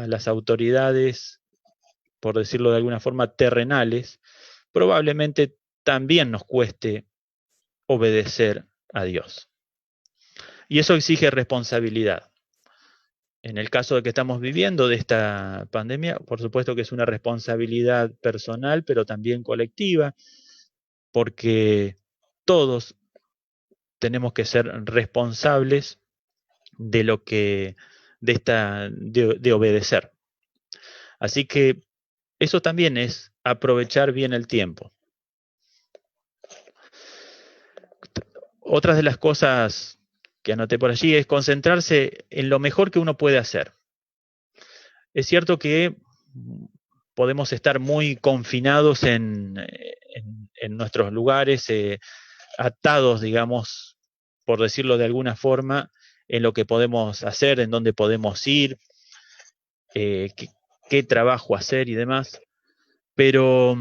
las autoridades, por decirlo de alguna forma, terrenales, probablemente también nos cueste obedecer a Dios. Y eso exige responsabilidad. En el caso de que estamos viviendo de esta pandemia, por supuesto que es una responsabilidad personal, pero también colectiva, porque todos tenemos que ser responsables de lo que, de obedecer. Así que eso también es aprovechar bien el tiempo. Otra de las cosas que anoté por allí es concentrarse en lo mejor que uno puede hacer. Es cierto que podemos estar muy confinados en nuestros lugares, atados, digamos, por decirlo de alguna forma, en lo que podemos hacer, en dónde podemos ir, qué trabajo hacer y demás, pero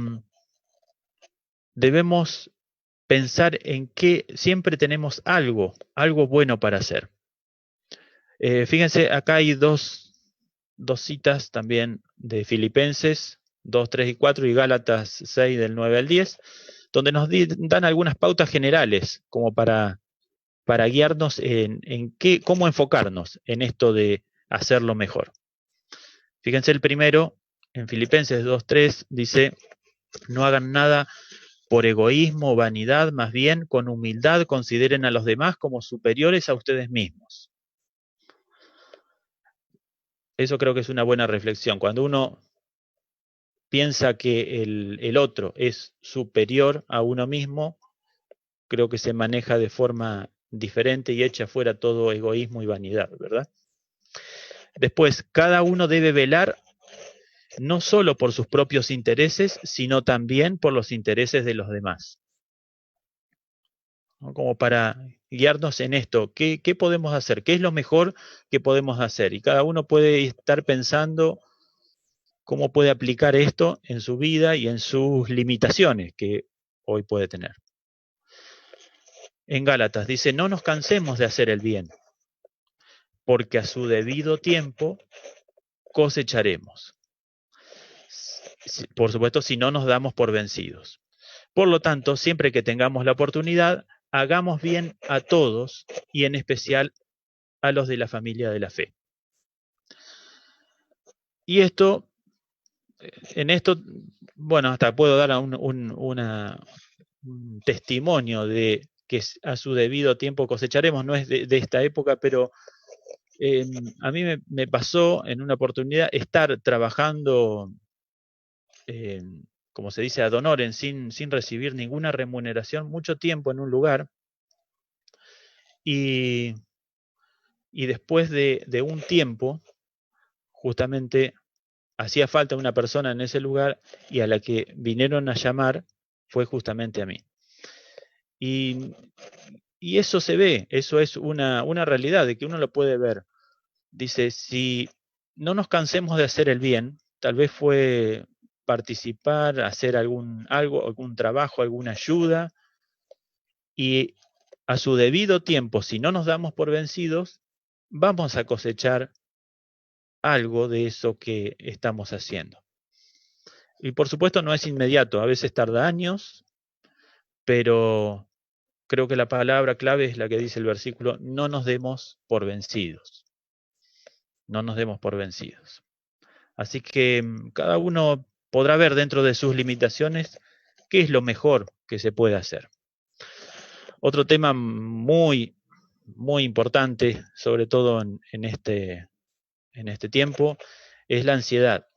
debemos pensar en que siempre tenemos algo bueno para hacer. Fíjense, acá hay dos citas también de Filipenses 2, 3 y 4 y Gálatas 6 del 9 al 10, donde nos dan algunas pautas generales como para guiarnos en cómo enfocarnos en esto de hacerlo mejor. Fíjense el primero, en Filipenses 2:3 dice, no hagan nada por egoísmo o vanidad, más bien con humildad consideren a los demás como superiores a ustedes mismos. Eso creo que es una buena reflexión. Cuando uno piensa que el otro es superior a uno mismo, creo que se maneja de forma diferente y echa fuera todo egoísmo y vanidad, ¿verdad? Después, cada uno debe velar no solo por sus propios intereses, sino también por los intereses de los demás. ¿No? Como para guiarnos en esto, ¿qué podemos hacer? ¿Qué es lo mejor que podemos hacer? Y cada uno puede estar pensando cómo puede aplicar esto en su vida y en sus limitaciones que hoy puede tener. En Gálatas dice, no nos cansemos de hacer el bien, porque a su debido tiempo cosecharemos. Por supuesto, si no nos damos por vencidos. Por lo tanto, siempre que tengamos la oportunidad, hagamos bien a todos y en especial a los de la familia de la fe. Y esto, en esto, bueno, hasta puedo dar un testimonio de que a su debido tiempo cosecharemos, no es de esta época, pero a mí me pasó en una oportunidad estar trabajando, como se dice, ad honorem, sin recibir ninguna remuneración, mucho tiempo en un lugar, y después de un tiempo, justamente hacía falta una persona en ese lugar y a la que vinieron a llamar fue justamente a mí. Y eso se ve, eso es una realidad de que uno lo puede ver. Dice, si no nos cansemos de hacer el bien, tal vez fue participar, hacer algún trabajo, alguna ayuda, y a su debido tiempo, si no nos damos por vencidos, vamos a cosechar algo de eso que estamos haciendo. Y por supuesto no es inmediato, a veces tarda años, pero creo que la palabra clave es la que dice el versículo, no nos demos por vencidos. No nos demos por vencidos. Así que cada uno podrá ver dentro de sus limitaciones qué es lo mejor que se puede hacer. Otro tema muy, muy importante, sobre todo en este tiempo, es la ansiedad.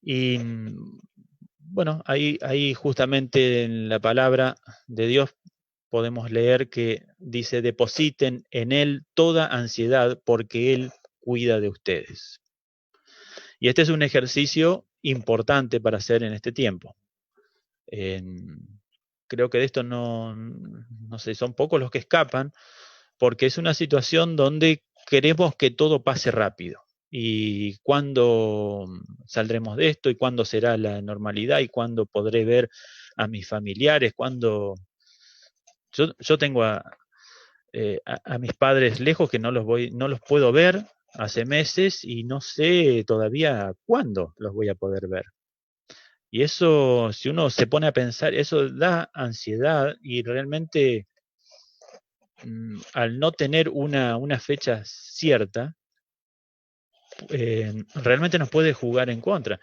Y bueno, ahí justamente en la palabra de Dios podemos leer que dice, depositen en Él toda ansiedad porque Él cuida de ustedes. Y este es un ejercicio importante para hacer en este tiempo. Creo que de esto no sé, son pocos los que escapan, porque es una situación donde queremos que todo pase rápido. ¿Y cuándo saldremos de esto? ¿Y cuándo será la normalidad? ¿Y cuándo podré ver a mis familiares? ¿Cuándo? Yo tengo a mis padres lejos que no los puedo ver hace meses y no sé todavía cuándo los voy a poder ver. Y eso, si uno se pone a pensar, eso da ansiedad y realmente al no tener una fecha cierta, realmente nos puede jugar en contra.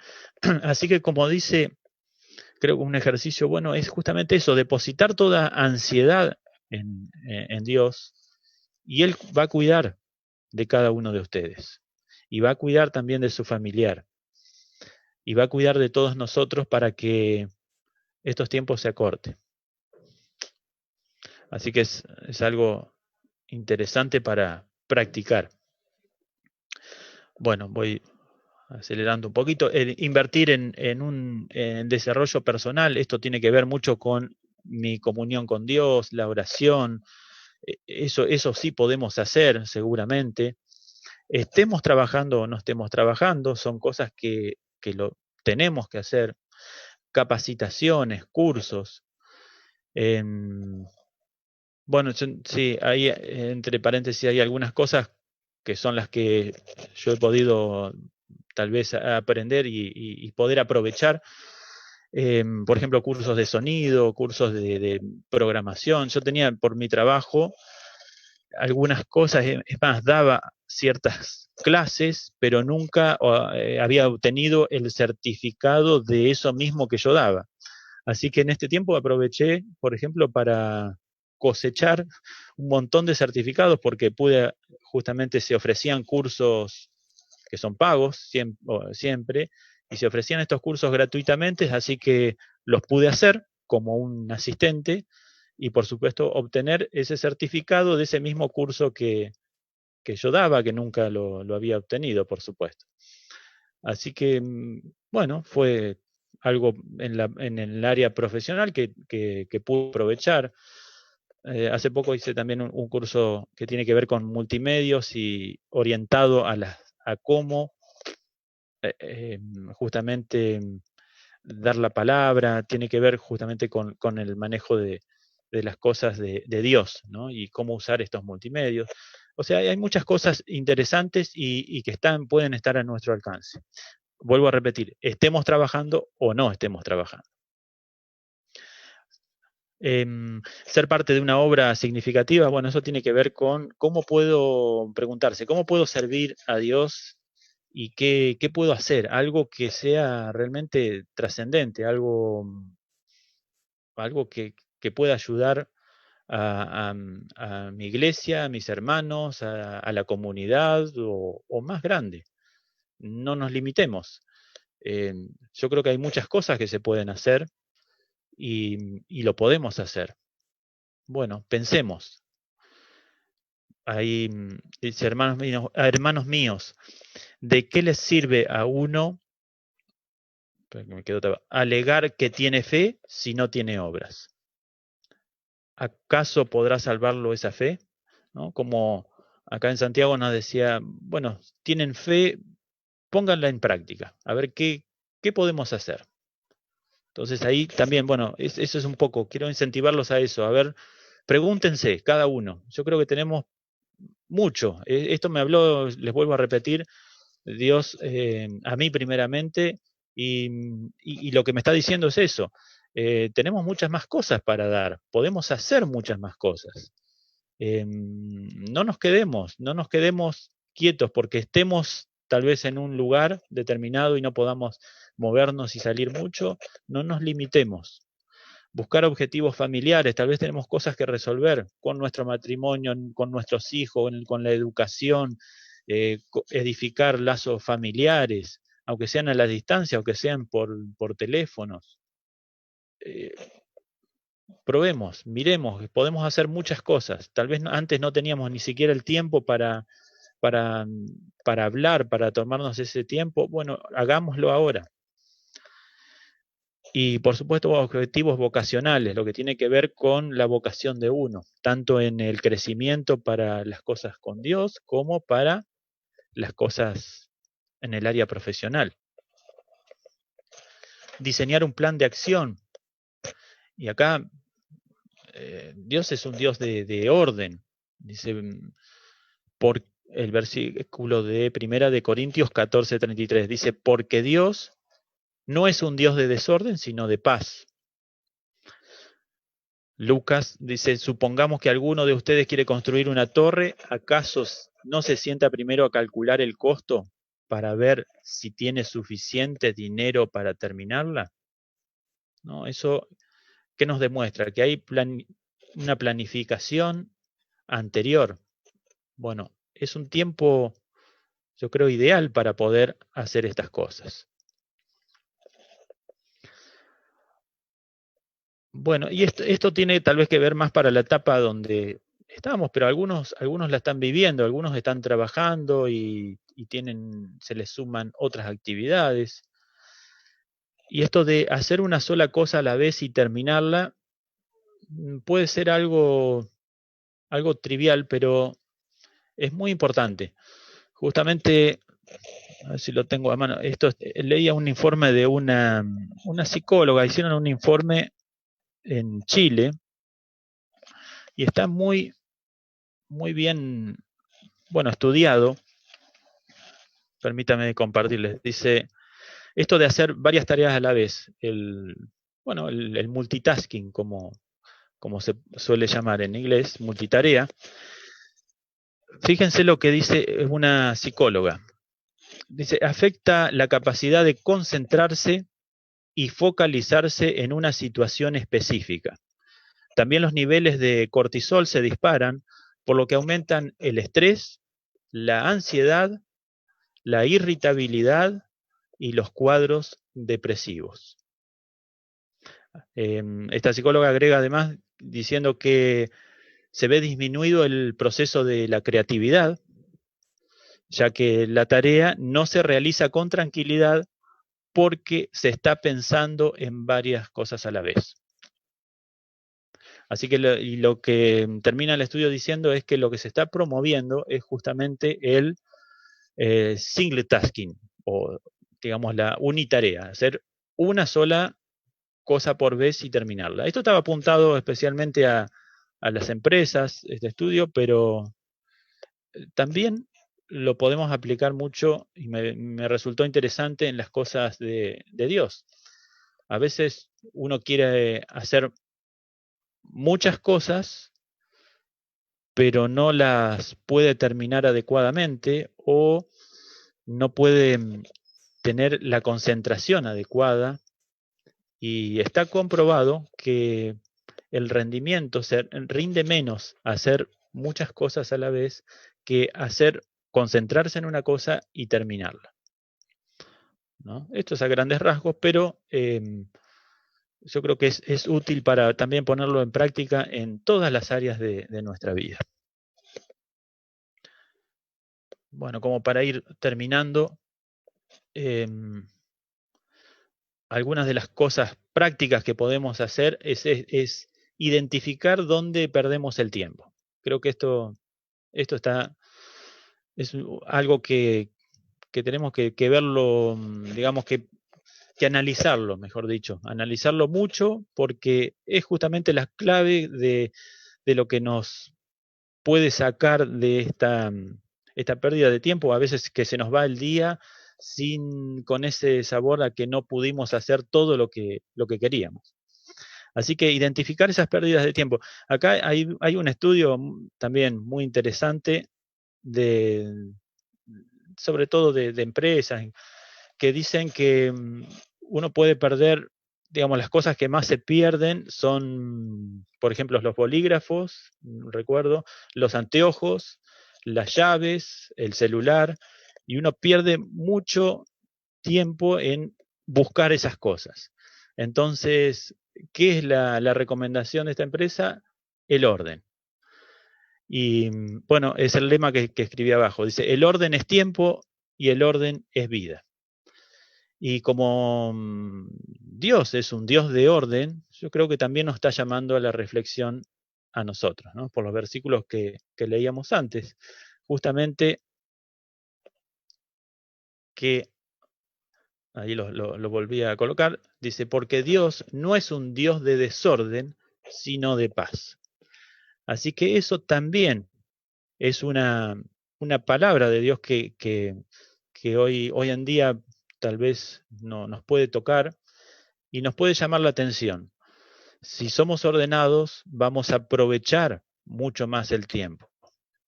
Así que, como dice, creo que un ejercicio bueno es justamente eso, depositar toda ansiedad en Dios, y Él va a cuidar de cada uno de ustedes, y va a cuidar también de su familiar, y va a cuidar de todos nosotros para que estos tiempos se acorten. Así que es algo interesante para practicar. Bueno, voy acelerando un poquito. Invertir en desarrollo personal, esto tiene que ver mucho con mi comunión con Dios, la oración. Eso sí podemos hacer seguramente. Estemos trabajando o no estemos trabajando, son cosas que lo tenemos que hacer. Capacitaciones, cursos. Bueno, sí, ahí entre paréntesis hay algunas cosas que son las que yo he podido tal vez aprender y poder aprovechar. Por ejemplo, cursos de sonido, cursos de programación. Yo tenía por mi trabajo algunas cosas, es más, daba ciertas clases, pero nunca había obtenido el certificado de eso mismo que yo daba. Así que en este tiempo aproveché, por ejemplo, para cosechar un montón de certificados, porque justamente se ofrecían cursos que son pagos siempre, y se ofrecían estos cursos gratuitamente, así que los pude hacer como un asistente y por supuesto obtener ese certificado de ese mismo curso que yo daba, que nunca lo había obtenido, por supuesto. Así que, bueno, fue algo en el área profesional que pude aprovechar. Hace poco hice también un curso que tiene que ver con multimedios y orientado a cómo justamente dar la palabra, tiene que ver justamente con el manejo de las cosas de Dios, ¿no? Y cómo usar estos multimedios. O sea, hay muchas cosas interesantes y que pueden estar a nuestro alcance. Vuelvo a repetir, estemos trabajando o no estemos trabajando. Ser parte de una obra significativa, bueno, eso tiene que ver con cómo puedo servir a Dios y qué puedo hacer, algo que sea realmente trascendente, algo que pueda ayudar a mi iglesia, a mis hermanos, a la comunidad o más grande. No nos limitemos. Yo creo que hay muchas cosas que se pueden hacer y lo podemos hacer. Bueno, pensemos. Ahí dice, hermanos míos, ¿de qué les sirve a uno alegar que tiene fe si no tiene obras? ¿Acaso podrá salvarlo esa fe? ¿No? Como acá en Santiago nos decía, bueno, tienen fe, pónganla en práctica, a ver qué podemos hacer. Entonces ahí también, bueno, eso es un poco, quiero incentivarlos a eso, a ver, pregúntense cada uno. Yo creo que tenemos mucho. Esto me habló, les vuelvo a repetir, Dios a mí primeramente, y lo que me está diciendo es eso. Tenemos muchas más cosas para dar, podemos hacer muchas más cosas. No nos quedemos quietos porque estemos tal vez en un lugar determinado y no podamos movernos y salir mucho. No nos limitemos. Buscar objetivos familiares, tal vez tenemos cosas que resolver con nuestro matrimonio, con nuestros hijos, con la educación, edificar lazos familiares, aunque sean a la distancia, aunque sean por teléfonos. Probemos, miremos, podemos hacer muchas cosas. Tal vez antes no teníamos ni siquiera el tiempo para hablar, para tomarnos ese tiempo. Bueno, hagámoslo ahora. Y por supuesto objetivos vocacionales, lo que tiene que ver con la vocación de uno, tanto en el crecimiento para las cosas con Dios como para las cosas en el área profesional. Diseñar un plan de acción. Y acá Dios es un Dios de orden. Dice, por el versículo de 1 de Corintios 14:33, dice, porque Dios no es un Dios de desorden, sino de paz. Lucas dice, supongamos que alguno de ustedes quiere construir una torre, ¿acaso no se sienta primero a calcular el costo para ver si tiene suficiente dinero para terminarla? ¿No? Eso, ¿qué nos demuestra? Que hay una planificación anterior. Bueno, es un tiempo, yo creo, ideal para poder hacer estas cosas. Bueno, y esto tiene tal vez que ver más para la etapa donde estamos, pero algunos la están viviendo, algunos están trabajando y se les suman otras actividades. Y esto de hacer una sola cosa a la vez y terminarla puede ser algo trivial, pero es muy importante. Justamente, a ver si lo tengo a mano, leía un informe de una psicóloga, hicieron un informe en Chile y está muy bien, estudiado. Permítame compartirles. Dice, esto de hacer varias tareas a la vez, el multitasking, como se suele llamar en inglés, multitarea. Fíjense lo que dice una psicóloga. Dice, afecta la capacidad de concentrarse y focalizarse en una situación específica. También los niveles de cortisol se disparan, por lo que aumentan el estrés, la ansiedad, la irritabilidad y los cuadros depresivos. Esta psicóloga agrega además diciendo que se ve disminuido el proceso de la creatividad, ya que la tarea no se realiza con tranquilidad porque se está pensando en varias cosas a la vez. Así que lo que termina el estudio diciendo es que lo que se está promoviendo es justamente el single tasking, o digamos la unitarea, hacer una sola cosa por vez y terminarla. Esto estaba apuntado especialmente a las empresas, este estudio, pero también lo podemos aplicar mucho y me resultó interesante en las cosas de Dios. A veces uno quiere hacer muchas cosas, pero no las puede terminar adecuadamente o no puede tener la concentración adecuada, y está comprobado que el rendimiento se rinde menos hacer muchas cosas a la vez que concentrarse en una cosa y terminarla, ¿no? Esto es a grandes rasgos, pero yo creo que es útil para también ponerlo en práctica en todas las áreas de nuestra vida. Bueno, como para ir terminando, algunas de las cosas prácticas que podemos hacer es identificar dónde perdemos el tiempo. Creo que esto es algo que tenemos que verlo, digamos que analizarlo, mejor dicho, analizarlo mucho, porque es justamente la clave de lo que nos puede sacar de esta pérdida de tiempo, a veces que se nos va el día con ese sabor a que no pudimos hacer todo lo que queríamos. Así que identificar esas pérdidas de tiempo. Acá hay un estudio también muy interesante sobre todo de empresas, que dicen que uno puede perder, digamos, las cosas que más se pierden son, por ejemplo, los bolígrafos, recuerdo, los anteojos, las llaves, el celular, y uno pierde mucho tiempo en buscar esas cosas. Entonces, ¿qué es la recomendación de esta empresa? El orden. Y bueno, es el lema que escribí abajo. Dice, el orden es tiempo y el orden es vida. Y como Dios es un Dios de orden, yo creo que también nos está llamando a la reflexión a nosotros, ¿no? Por los versículos que leíamos antes. Justamente que, ahí lo volví a colocar, dice, porque Dios no es un Dios de desorden, sino de paz. Así que eso también es una palabra de Dios que hoy en día tal vez no nos puede tocar y nos puede llamar la atención. Si somos ordenados, vamos a aprovechar mucho más el tiempo.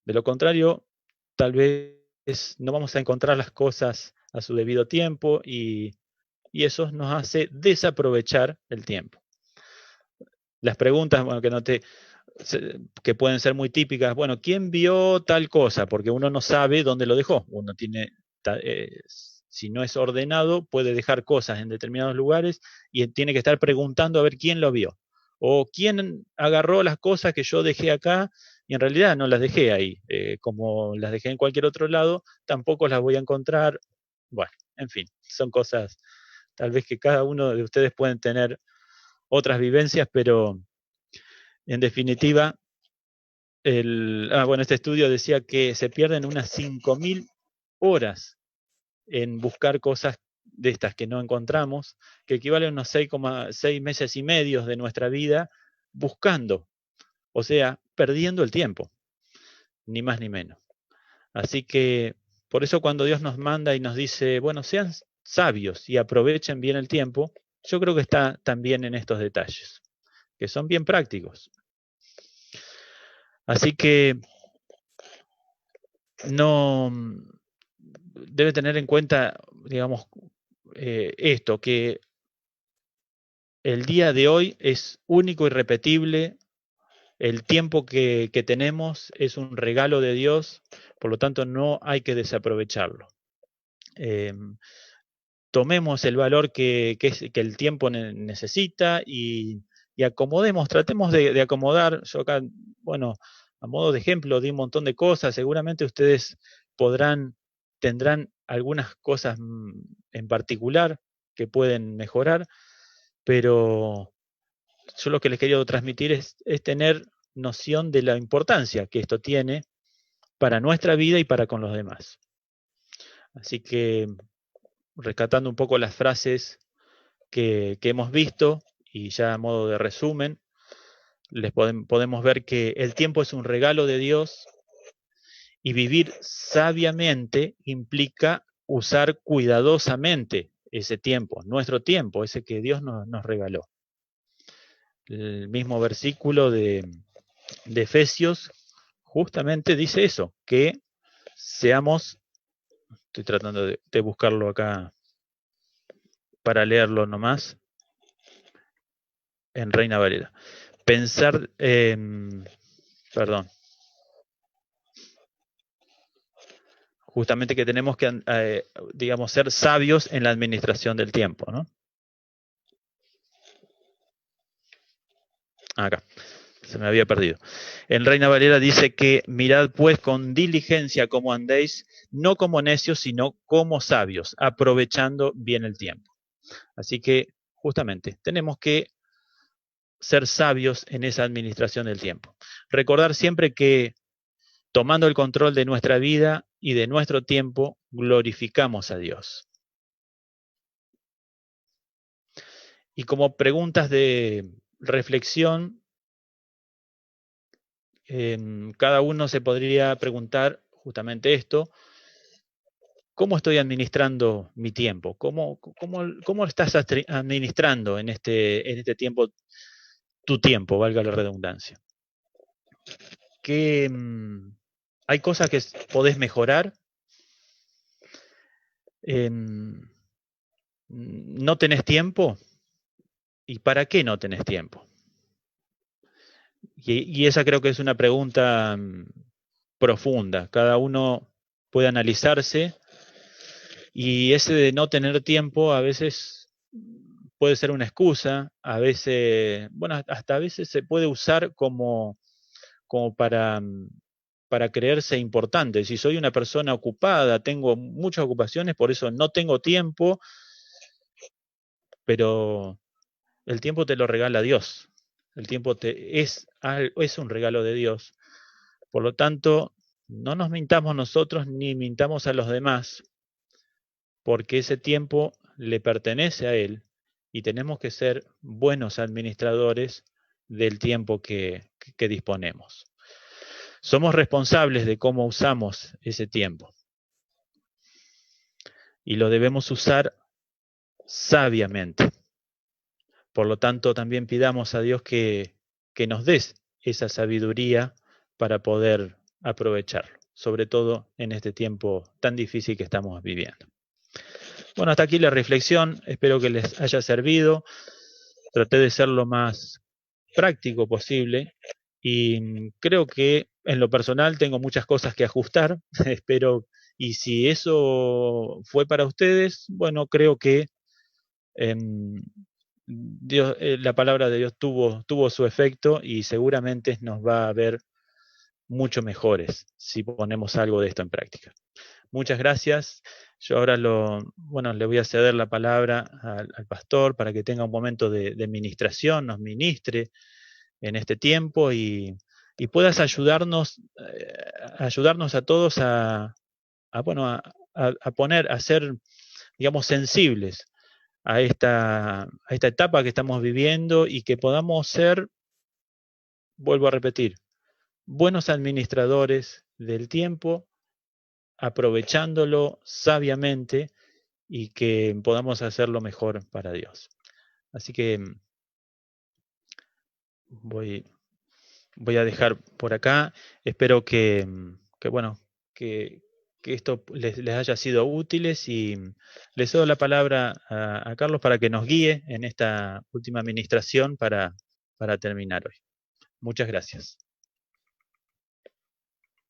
De lo contrario, tal vez no vamos a encontrar las cosas a su debido tiempo y eso nos hace desaprovechar el tiempo. Las preguntas, bueno, que pueden ser muy típicas, bueno, ¿quién vio tal cosa? Porque uno no sabe dónde lo dejó. Uno tiene, si no es ordenado, puede dejar cosas en determinados lugares y tiene que estar preguntando a ver quién lo vio. O quién agarró las cosas que yo dejé acá y en realidad no las dejé ahí. Como las dejé en cualquier otro lado, tampoco las voy a encontrar. Bueno, en fin, son cosas tal vez que cada uno de ustedes pueden tener otras vivencias, pero en definitiva, este estudio decía que se pierden unas 5.000 horas en buscar cosas de estas que no encontramos, que equivalen a unos 6,6 meses y medio de nuestra vida buscando, o sea, perdiendo el tiempo, ni más ni menos. Así que, por eso cuando Dios nos manda y nos dice, bueno, sean sabios y aprovechen bien el tiempo, yo creo que está también en estos detalles, que son bien prácticos. Así que no debe tener en cuenta, digamos, esto, que el día de hoy es único y repetible, el tiempo que tenemos es un regalo de Dios, por lo tanto no hay que desaprovecharlo. Tomemos el valor que el tiempo necesita y acomodemos, tratemos de acomodar. Yo acá, bueno, a modo de ejemplo, di un montón de cosas, seguramente ustedes tendrán algunas cosas en particular que pueden mejorar, pero yo lo que les quería transmitir es tener noción de la importancia que esto tiene para nuestra vida y para con los demás. Así que, rescatando un poco las frases que hemos visto, y ya a modo de resumen, podemos ver que el tiempo es un regalo de Dios y vivir sabiamente implica usar cuidadosamente ese tiempo, nuestro tiempo, ese que Dios nos regaló. El mismo versículo de Efesios justamente dice eso, que seamos, estoy tratando de buscarlo acá para leerlo nomás, en Reina Valera. Pensar, perdón, justamente que tenemos que, digamos, ser sabios en la administración del tiempo, ¿no? Acá, se me había perdido. En Reina Valera dice que mirad pues con diligencia cómo andéis, no como necios, sino como sabios, aprovechando bien el tiempo. Así que, justamente, tenemos que ser sabios en esa administración del tiempo. Recordar siempre que tomando el control de nuestra vida y de nuestro tiempo, glorificamos a Dios. Y como preguntas de reflexión, cada uno se podría preguntar justamente esto: ¿cómo estoy administrando mi tiempo? ¿Cómo estás administrando en este tiempo tu tiempo, valga la redundancia? ¿Hay cosas que podés mejorar? ¿No tenés tiempo? ¿Y para qué no tenés tiempo? Y esa creo que es una pregunta profunda. Cada uno puede analizarse y ese de no tener tiempo a veces puede ser una excusa, a veces, bueno, hasta a veces se puede usar como para creerse importante. Si soy una persona ocupada, tengo muchas ocupaciones, por eso no tengo tiempo, pero el tiempo te lo regala Dios. El tiempo es un regalo de Dios. Por lo tanto, no nos mintamos nosotros ni mintamos a los demás, porque ese tiempo le pertenece a Él y tenemos que ser buenos administradores del tiempo que disponemos. Somos responsables de cómo usamos ese tiempo y lo debemos usar sabiamente. Por lo tanto, también pidamos a Dios que nos des esa sabiduría para poder aprovecharlo. sobre todo en este tiempo tan difícil que estamos viviendo. Bueno, hasta aquí la reflexión, espero que les haya servido. Traté de ser lo más práctico posible y creo que en lo personal tengo muchas cosas que ajustar, espero, y si eso fue para ustedes, bueno, creo que Dios, la palabra de Dios tuvo su efecto y seguramente nos va a ver mucho mejores si ponemos algo de esto en práctica. Muchas gracias. Yo ahora le voy a ceder la palabra al pastor para que tenga un momento de ministración, nos ministre en este tiempo y puedas ayudarnos a todos a ser, digamos, sensibles a esta etapa que estamos viviendo y que podamos ser, vuelvo a repetir, buenos administradores del tiempo, aprovechándolo sabiamente y que podamos hacerlo mejor para Dios. Así que voy a dejar por acá. Espero que esto les haya sido útiles y les doy la palabra a Carlos para que nos guíe en esta última administración para terminar hoy. Muchas gracias.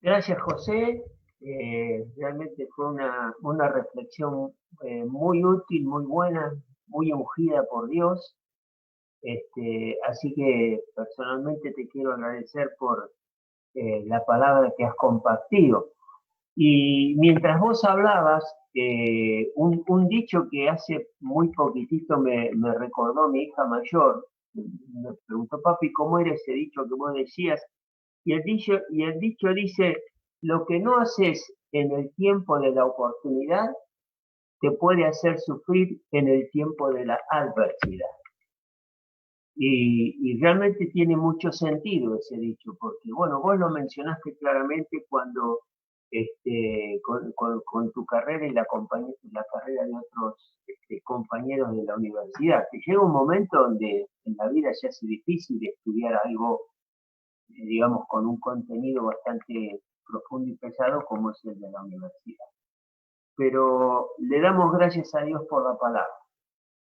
Gracias, José. Realmente fue una reflexión muy útil, muy buena, muy ungida por Dios. Así que personalmente te quiero agradecer por la palabra que has compartido. Y mientras vos hablabas, un dicho que hace muy poquitito me recordó mi hija mayor. Me preguntó, papi, ¿cómo era ese dicho que vos decías? Y el dicho dice, lo que no haces en el tiempo de la oportunidad, te puede hacer sufrir en el tiempo de la adversidad. Y realmente tiene mucho sentido ese dicho, porque bueno, vos lo mencionaste claramente cuando con tu carrera y la carrera de otros compañeros de la universidad, que llega un momento donde en la vida se hace difícil estudiar algo, digamos, con un contenido bastante profundo y pesado como es el de la universidad. Pero le damos gracias a Dios por la palabra.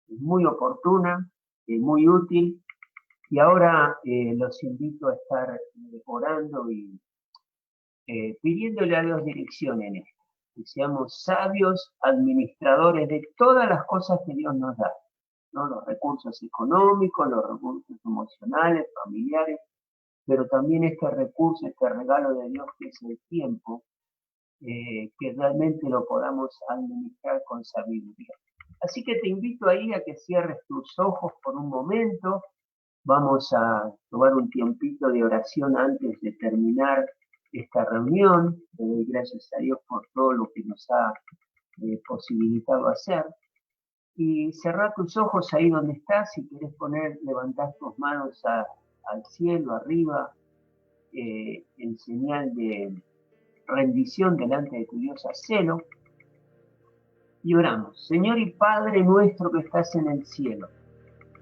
Es muy oportuna, es muy útil, y ahora los invito a estar orando y pidiéndole a Dios dirección en esto. Que seamos sabios administradores de todas las cosas que Dios nos da, ¿no? Los recursos económicos, los recursos emocionales, familiares, pero también este recurso, este regalo de Dios que es el tiempo, que realmente lo podamos administrar con sabiduría. Así que te invito ahí a que cierres tus ojos por un momento. Vamos a tomar un tiempito de oración antes de terminar esta reunión. Le doy gracias a Dios por todo lo que nos ha posibilitado hacer. Y cerrá tus ojos ahí donde estás. Si querés levantar tus manos al cielo, arriba, en señal de rendición delante de tu Dios, hacelo. Y oramos. Señor y Padre nuestro que estás en el cielo,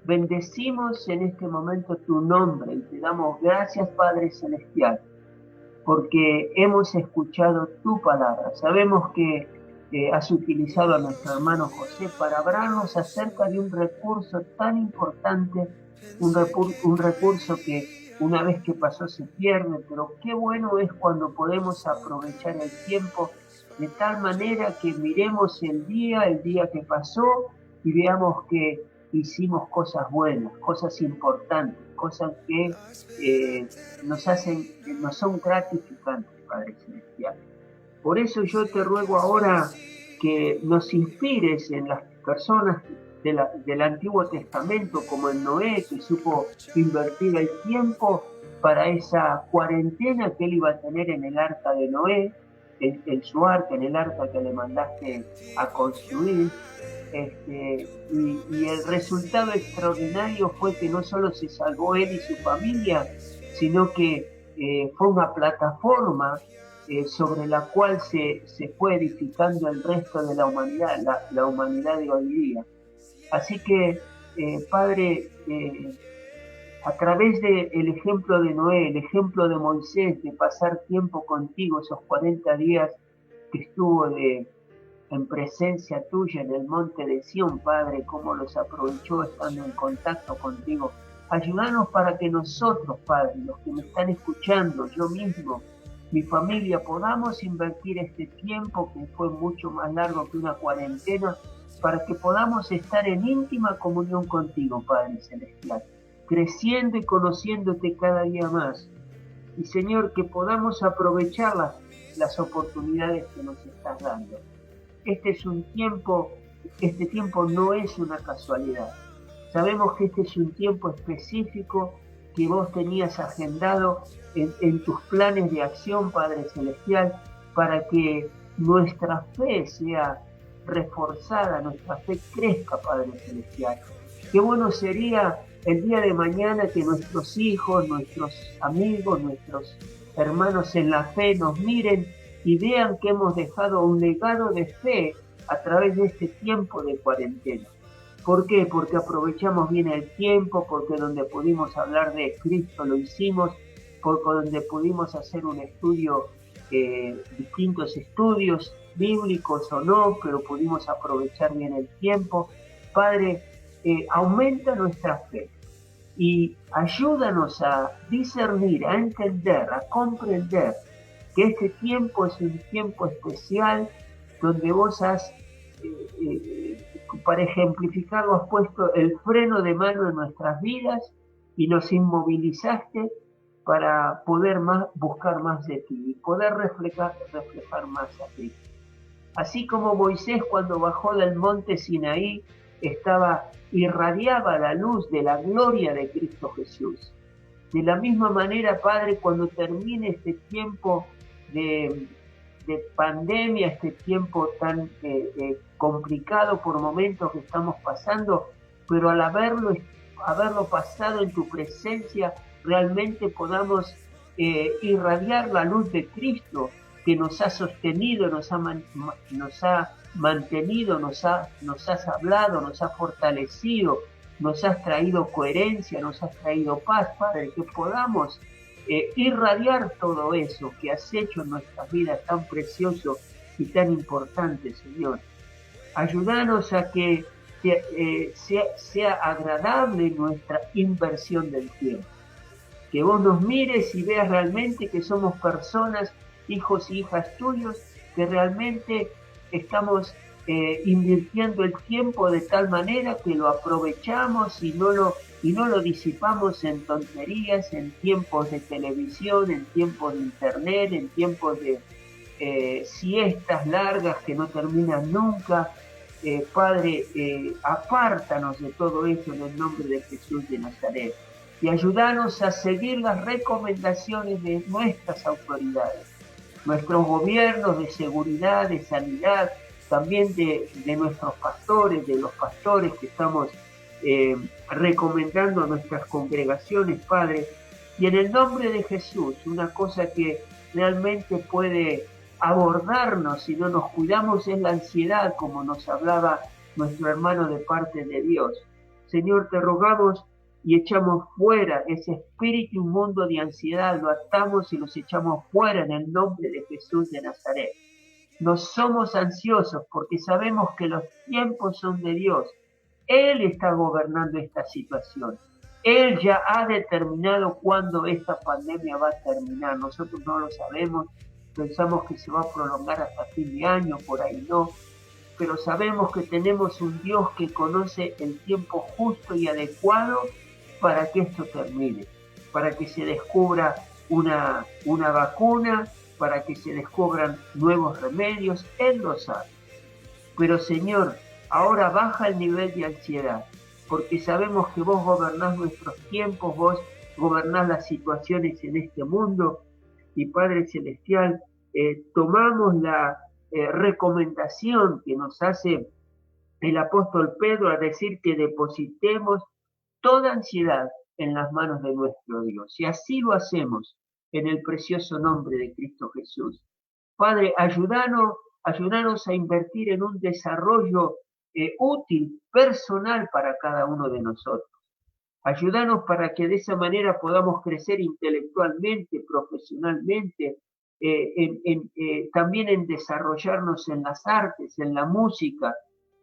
bendecimos en este momento tu nombre y te damos gracias, Padre Celestial, porque hemos escuchado tu palabra. Sabemos que has utilizado a nuestro hermano José para hablarnos acerca de un recurso tan importante, un recurso que una vez que pasó se pierde, pero qué bueno es cuando podemos aprovechar el tiempo de tal manera que miremos el día que pasó y veamos que hicimos cosas buenas, cosas importantes, cosas que nos son gratificantes, Padre Celestial. Por eso yo te ruego ahora que nos inspires en las personas del Antiguo Testamento, como en Noé, que supo invertir el tiempo para esa cuarentena que él iba a tener en el arca de Noé, en su arca, en el arca que le mandaste a construir. Y el resultado extraordinario fue que no solo se salvó él y su familia, sino que fue una plataforma sobre la cual se fue edificando el resto de la humanidad, la humanidad de hoy día. Así que, Padre, a través del ejemplo de Noé, el ejemplo de Moisés, de pasar tiempo contigo, esos 40 días que estuvo en presencia tuya en el monte de Sión, Padre, cómo los aprovechó estando en contacto contigo. Ayúdanos para que nosotros, Padre, los que me están escuchando, yo mismo, mi familia, podamos invertir este tiempo que fue mucho más largo que una cuarentena, para que podamos estar en íntima comunión contigo, Padre Celestial, creciendo y conociéndote cada día más. Y Señor, que podamos aprovechar las oportunidades que nos estás dando. Este tiempo no es una casualidad. Sabemos que este es un tiempo específico que vos tenías agendado en tus planes de acción, Padre Celestial, para que nuestra fe sea reforzada, nuestra fe crezca, Padre Celestial. Qué bueno sería el día de mañana que nuestros hijos, nuestros amigos, nuestros hermanos en la fe nos miren y vean que hemos dejado un legado de fe a través de este tiempo de cuarentena. ¿Por qué? Porque aprovechamos bien el tiempo, porque donde pudimos hablar de Cristo lo hicimos, porque donde pudimos hacer un estudio, distintos estudios bíblicos o no, pero pudimos aprovechar bien el tiempo. Padre, aumenta nuestra fe y ayúdanos a discernir, a entender, a comprender que este tiempo es un tiempo especial donde vos has, para ejemplicarlo, has puesto el freno de mano en nuestras vidas y nos inmovilizaste para poder buscar más de ti y poder reflejar más a ti. Así como Moisés cuando bajó del monte Sinaí irradiaba la luz de la gloria de Cristo Jesús. De la misma manera, Padre, cuando termine este tiempo de pandemia, este tiempo tan complicado por momentos que estamos pasando, pero al haberlo pasado en tu presencia, realmente podamos irradiar la luz de Cristo que nos ha sostenido, nos ha mantenido, nos has hablado, nos has fortalecido, nos has traído coherencia, nos has traído paz, Padre, que podamos irradiar todo eso que has hecho en nuestras vidas tan precioso y tan importante, Señor. Ayúdanos a que sea agradable nuestra inversión del tiempo. Que vos nos mires y veas realmente que somos personas, hijos y hijas tuyos, que realmente estamos invirtiendo el tiempo de tal manera que lo aprovechamos y no lo disipamos en tonterías, en tiempos de televisión, en tiempos de internet, en tiempos de siestas largas que no terminan nunca. Padre, apártanos de todo eso en el nombre de Jesús de Nazaret y ayúdanos a seguir las recomendaciones de nuestras autoridades, nuestros gobiernos de seguridad, de sanidad, también de nuestros pastores, de los pastores que estamos recomendando a nuestras congregaciones, Padre. Y en el nombre de Jesús, una cosa que realmente puede abordarnos si no nos cuidamos es la ansiedad, como nos hablaba nuestro hermano de parte de Dios. Señor, te rogamos y echamos fuera ese espíritu inmundo de ansiedad, lo atamos y los echamos fuera en el nombre de Jesús de Nazaret. No somos ansiosos porque sabemos que los tiempos son de Dios. Él está gobernando esta situación. Él ya ha determinado cuándo esta pandemia va a terminar. Nosotros no lo sabemos. Pensamos que se va a prolongar hasta fin de año, por ahí no. Pero sabemos que tenemos un Dios que conoce el tiempo justo y adecuado para que esto termine, para que se descubra una vacuna, para que se descubran nuevos remedios. Él lo sabe. Pero Señor, ahora baja el nivel de ansiedad, porque sabemos que vos gobernás nuestros tiempos, vos gobernás las situaciones en este mundo. Y Padre Celestial, tomamos la recomendación que nos hace el apóstol Pedro a decir que depositemos toda ansiedad en las manos de nuestro Dios. Y así lo hacemos en el precioso nombre de Cristo Jesús. Padre, ayúdanos a invertir en un desarrollo útil, personal para cada uno de nosotros. Ayúdanos para que de esa manera podamos crecer intelectualmente, profesionalmente, también en desarrollarnos en las artes, en la música,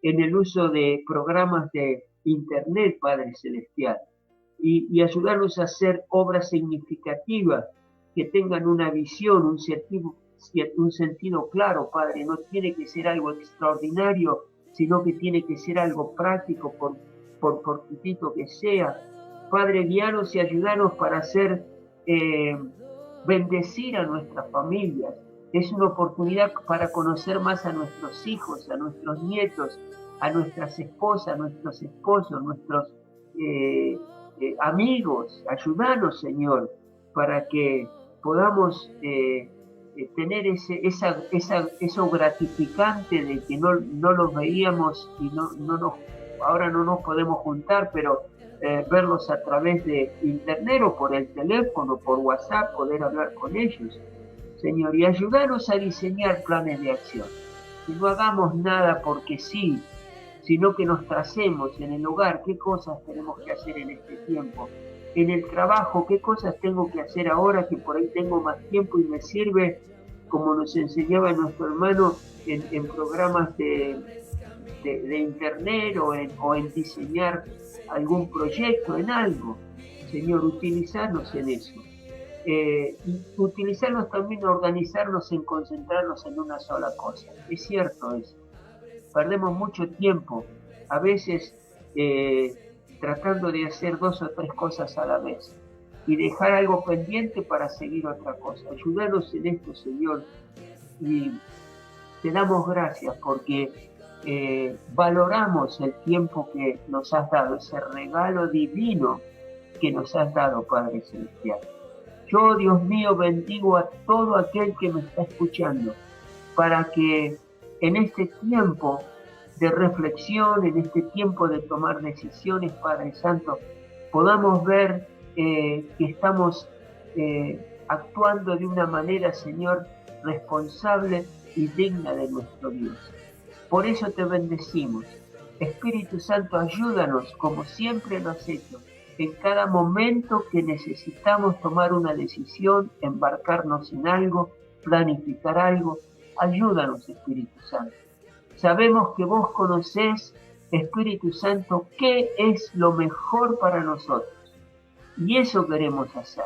en el uso de programas de Internet, Padre Celestial, y ayudarnos a hacer obras significativas que tengan una visión, un sentido claro, Padre. No tiene que ser algo extraordinario, sino que tiene que ser algo práctico, por cortito que sea. Padre, guíanos y ayúdanos para hacer, bendecir a nuestras familias. Es una oportunidad para conocer más a nuestros hijos, a nuestros nietos, a nuestras esposas, a nuestros esposos, nuestros amigos. Ayúdanos, Señor, para que podamos tener eso gratificante de que no los veíamos y ahora no nos podemos juntar, pero verlos a través de Internet o por el teléfono, por WhatsApp, poder hablar con ellos, Señor, y ayudarnos a diseñar planes de acción. Que no hagamos nada porque sí, sino que nos tracemos en el hogar qué cosas tenemos que hacer en este tiempo, en el trabajo qué cosas tengo que hacer ahora que por ahí tengo más tiempo y me sirve, como nos enseñaba nuestro hermano en programas de Internet o en diseñar algún proyecto, en algo. Señor, utilizarnos en eso. Y utilizarnos también, organizarnos en concentrarnos en una sola cosa. Es cierto eso. Perdemos mucho tiempo, a veces tratando de hacer 2 o 3 cosas a la vez y dejar algo pendiente para seguir otra cosa. Ayúdanos en esto, Señor, y te damos gracias porque valoramos el tiempo que nos has dado, ese regalo divino que nos has dado, Padre Celestial. Yo, Dios mío, bendigo a todo aquel que me está escuchando para que en este tiempo de reflexión, en este tiempo de tomar decisiones, Padre Santo, podamos ver que estamos actuando de una manera, Señor, responsable y digna de nuestro Dios. Por eso te bendecimos. Espíritu Santo, ayúdanos, como siempre lo has hecho, en cada momento que necesitamos tomar una decisión, embarcarnos en algo, planificar algo. Ayúdanos, Espíritu Santo. Sabemos que vos conocés, Espíritu Santo, qué es lo mejor para nosotros. Y eso queremos hacer.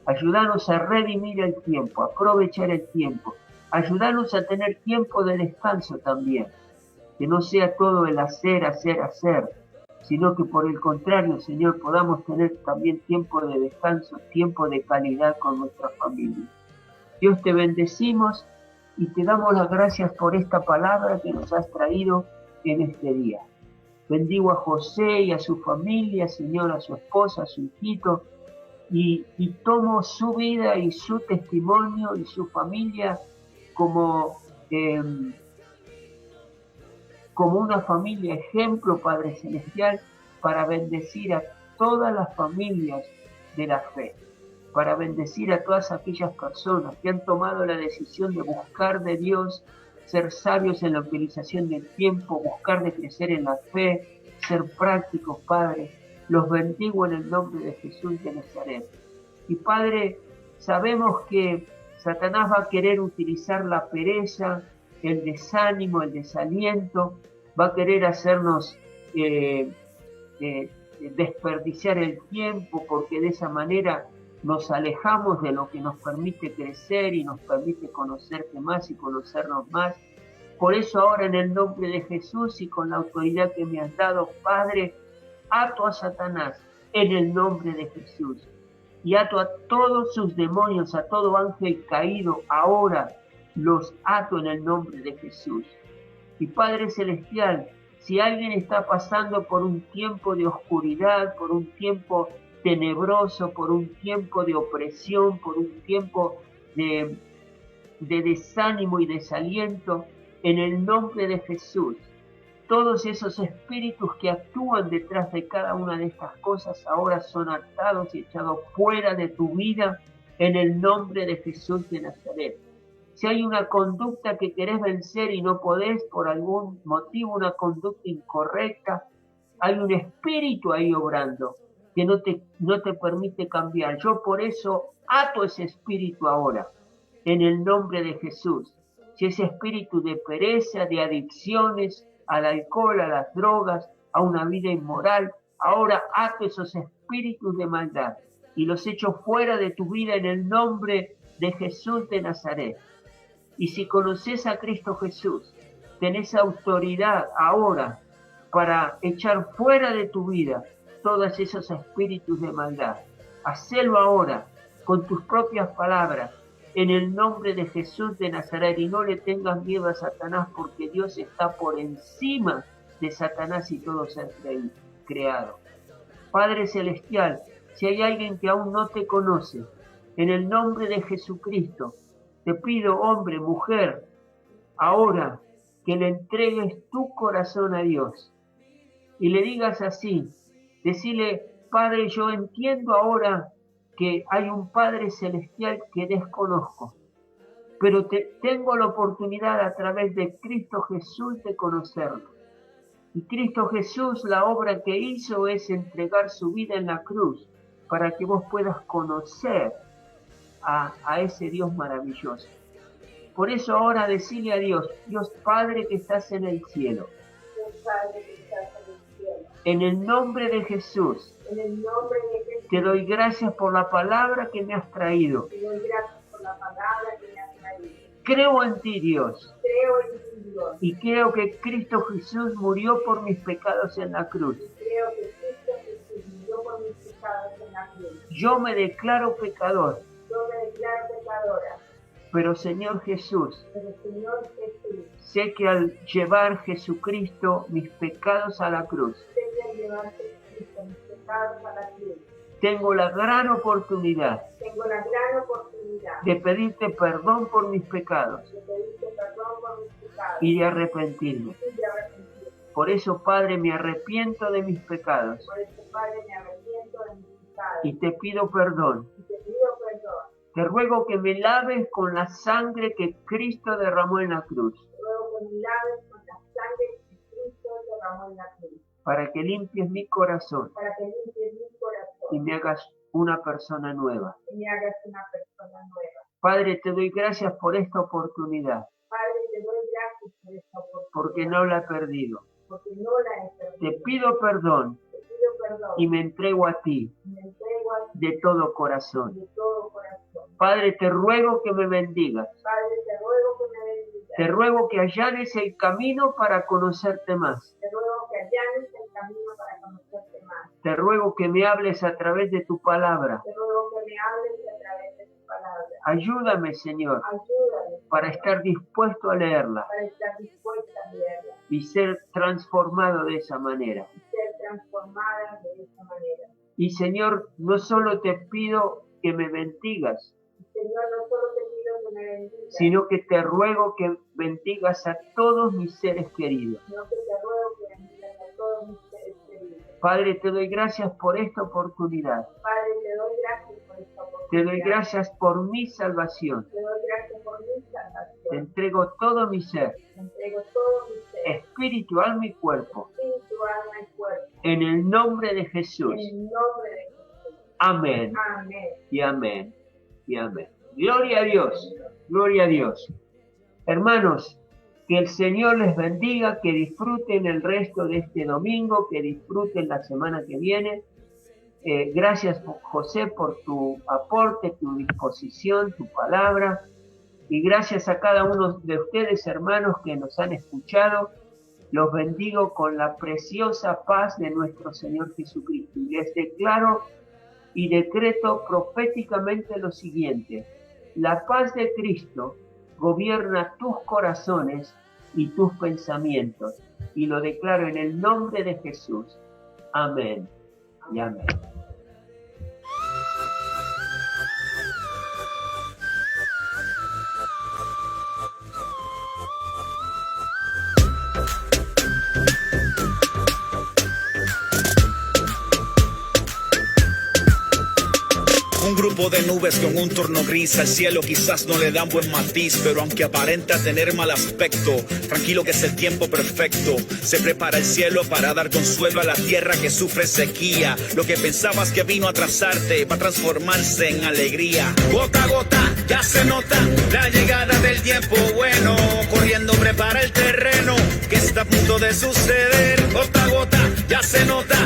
Ayúdanos a redimir el tiempo, a aprovechar el tiempo. Ayúdanos a tener tiempo de descanso también. Que no sea todo el hacer, sino que por el contrario, Señor, podamos tener también tiempo de descanso, tiempo de calidad con nuestra familia. Dios, te bendecimos y te damos las gracias por esta palabra que nos has traído en este día. Bendigo a José y a su familia, Señor, a su esposa, a su hijito, y tomo su vida y su testimonio y su familia como una familia ejemplo, Padre Celestial, para bendecir a todas las familias de la fe, para bendecir a todas aquellas personas que han tomado la decisión de buscar de Dios, ser sabios en la utilización del tiempo, buscar de crecer en la fe, ser prácticos, Padre. Los bendigo en el nombre de Jesús de Nazaret. Y Padre, sabemos que Satanás va a querer utilizar la pereza, el desánimo, el desaliento, va a querer hacernos desperdiciar el tiempo, porque de esa manera nos alejamos de lo que nos permite crecer y nos permite conocerte más y conocernos más. Por eso ahora, en el nombre de Jesús y con la autoridad que me has dado, Padre, ato a Satanás en el nombre de Jesús y ato a todos sus demonios, a todo ángel caído, ahora los ato en el nombre de Jesús. Y Padre Celestial, si alguien está pasando por un tiempo de oscuridad, por un tiempo tenebroso, por un tiempo de opresión, por un tiempo de desánimo y desaliento, en el nombre de Jesús, todos esos espíritus que actúan detrás de cada una de estas cosas ahora son atados y echados fuera de tu vida en el nombre de Jesús de Nazaret. Si hay una conducta que querés vencer y no podés por algún motivo, una conducta incorrecta, hay un espíritu ahí obrando. que no te permite cambiar. Yo por eso ato ese espíritu ahora, en el nombre de Jesús. Si ese espíritu de pereza, de adicciones, al alcohol, a las drogas, a una vida inmoral, ahora ato esos espíritus de maldad y los echo fuera de tu vida en el nombre de Jesús de Nazaret. Y si conoces a Cristo Jesús, tenés autoridad ahora para echar fuera de tu vida todos esos espíritus de maldad. Hacelo ahora con tus propias palabras, en el nombre de Jesús de Nazaret, y no le tengas miedo a Satanás, porque Dios está por encima de Satanás y todo ser creado. Padre Celestial, si hay alguien que aún no te conoce, en el nombre de Jesucristo, te pido, hombre, mujer, ahora que le entregues tu corazón a Dios y le digas así, decirle, Padre, yo entiendo ahora que hay un Padre Celestial que desconozco, pero tengo la oportunidad a través de Cristo Jesús de conocerlo. Y Cristo Jesús, la obra que hizo es entregar su vida en la cruz para que vos puedas conocer a ese Dios maravilloso. Por eso ahora decirle a Dios, Dios Padre que estás en el cielo, en el nombre de Jesús, te doy gracias por la palabra que me has traído. Creo en ti, Dios. Y creo que Cristo Jesús murió por mis pecados en la cruz. Yo me declaro pecador. Pero Señor Jesús, sé que al llevar Jesucristo mis pecados a la cruz, tengo la gran oportunidad de pedirte perdón por mis pecados y de arrepentirme. Por eso, Padre, me arrepiento de mis pecados y te pido perdón. Te ruego que me laves con la sangre que Cristo derramó en la cruz, para que limpies mi corazón y me hagas una persona nueva. Padre, te doy gracias por esta oportunidad, porque no la he perdido. Te pido perdón y me entrego a ti de todo corazón. Padre, te ruego que me bendigas. Te ruego que allanes el camino para conocerte más. Te ruego que me hables a través de tu palabra. Ayúdame, Señor, para estar dispuesto a leerla y ser transformado de esa manera. Y, Señor, no solo te pido que me bendigas, sino que te ruego que bendigas a todos mis seres queridos. Padre, te doy gracias por esta oportunidad. Te doy gracias por mi salvación. Te entrego todo mi ser, espíritu, alma y cuerpo, en el nombre de Jesús. Amén. Y amén. Y amén. Gloria a Dios. Gloria a Dios. Hermanos, que el Señor les bendiga, que disfruten el resto de este domingo, que disfruten la semana que viene. Gracias, José, por tu aporte, tu disposición, tu palabra. Y gracias a cada uno de ustedes, hermanos, que nos han escuchado. Los bendigo con la preciosa paz de nuestro Señor Jesucristo. Y les declaro y decreto proféticamente lo siguiente: la paz de Cristo gobierna tus corazones y tus pensamientos, y lo declaro en el nombre de Jesús. Amén y amén. Un grupo polvo de nubes con un torno gris. Al cielo quizás no le dan buen matiz, pero aunque aparenta tener mal aspecto, tranquilo que es el tiempo perfecto. Se prepara el cielo para dar consuelo a la tierra que sufre sequía. Lo que pensabas que vino a atrasarte va a transformarse en alegría. Gota a gota ya se nota la llegada del tiempo bueno. Corriendo prepara el terreno que está a punto de suceder. Gota a gota ya se nota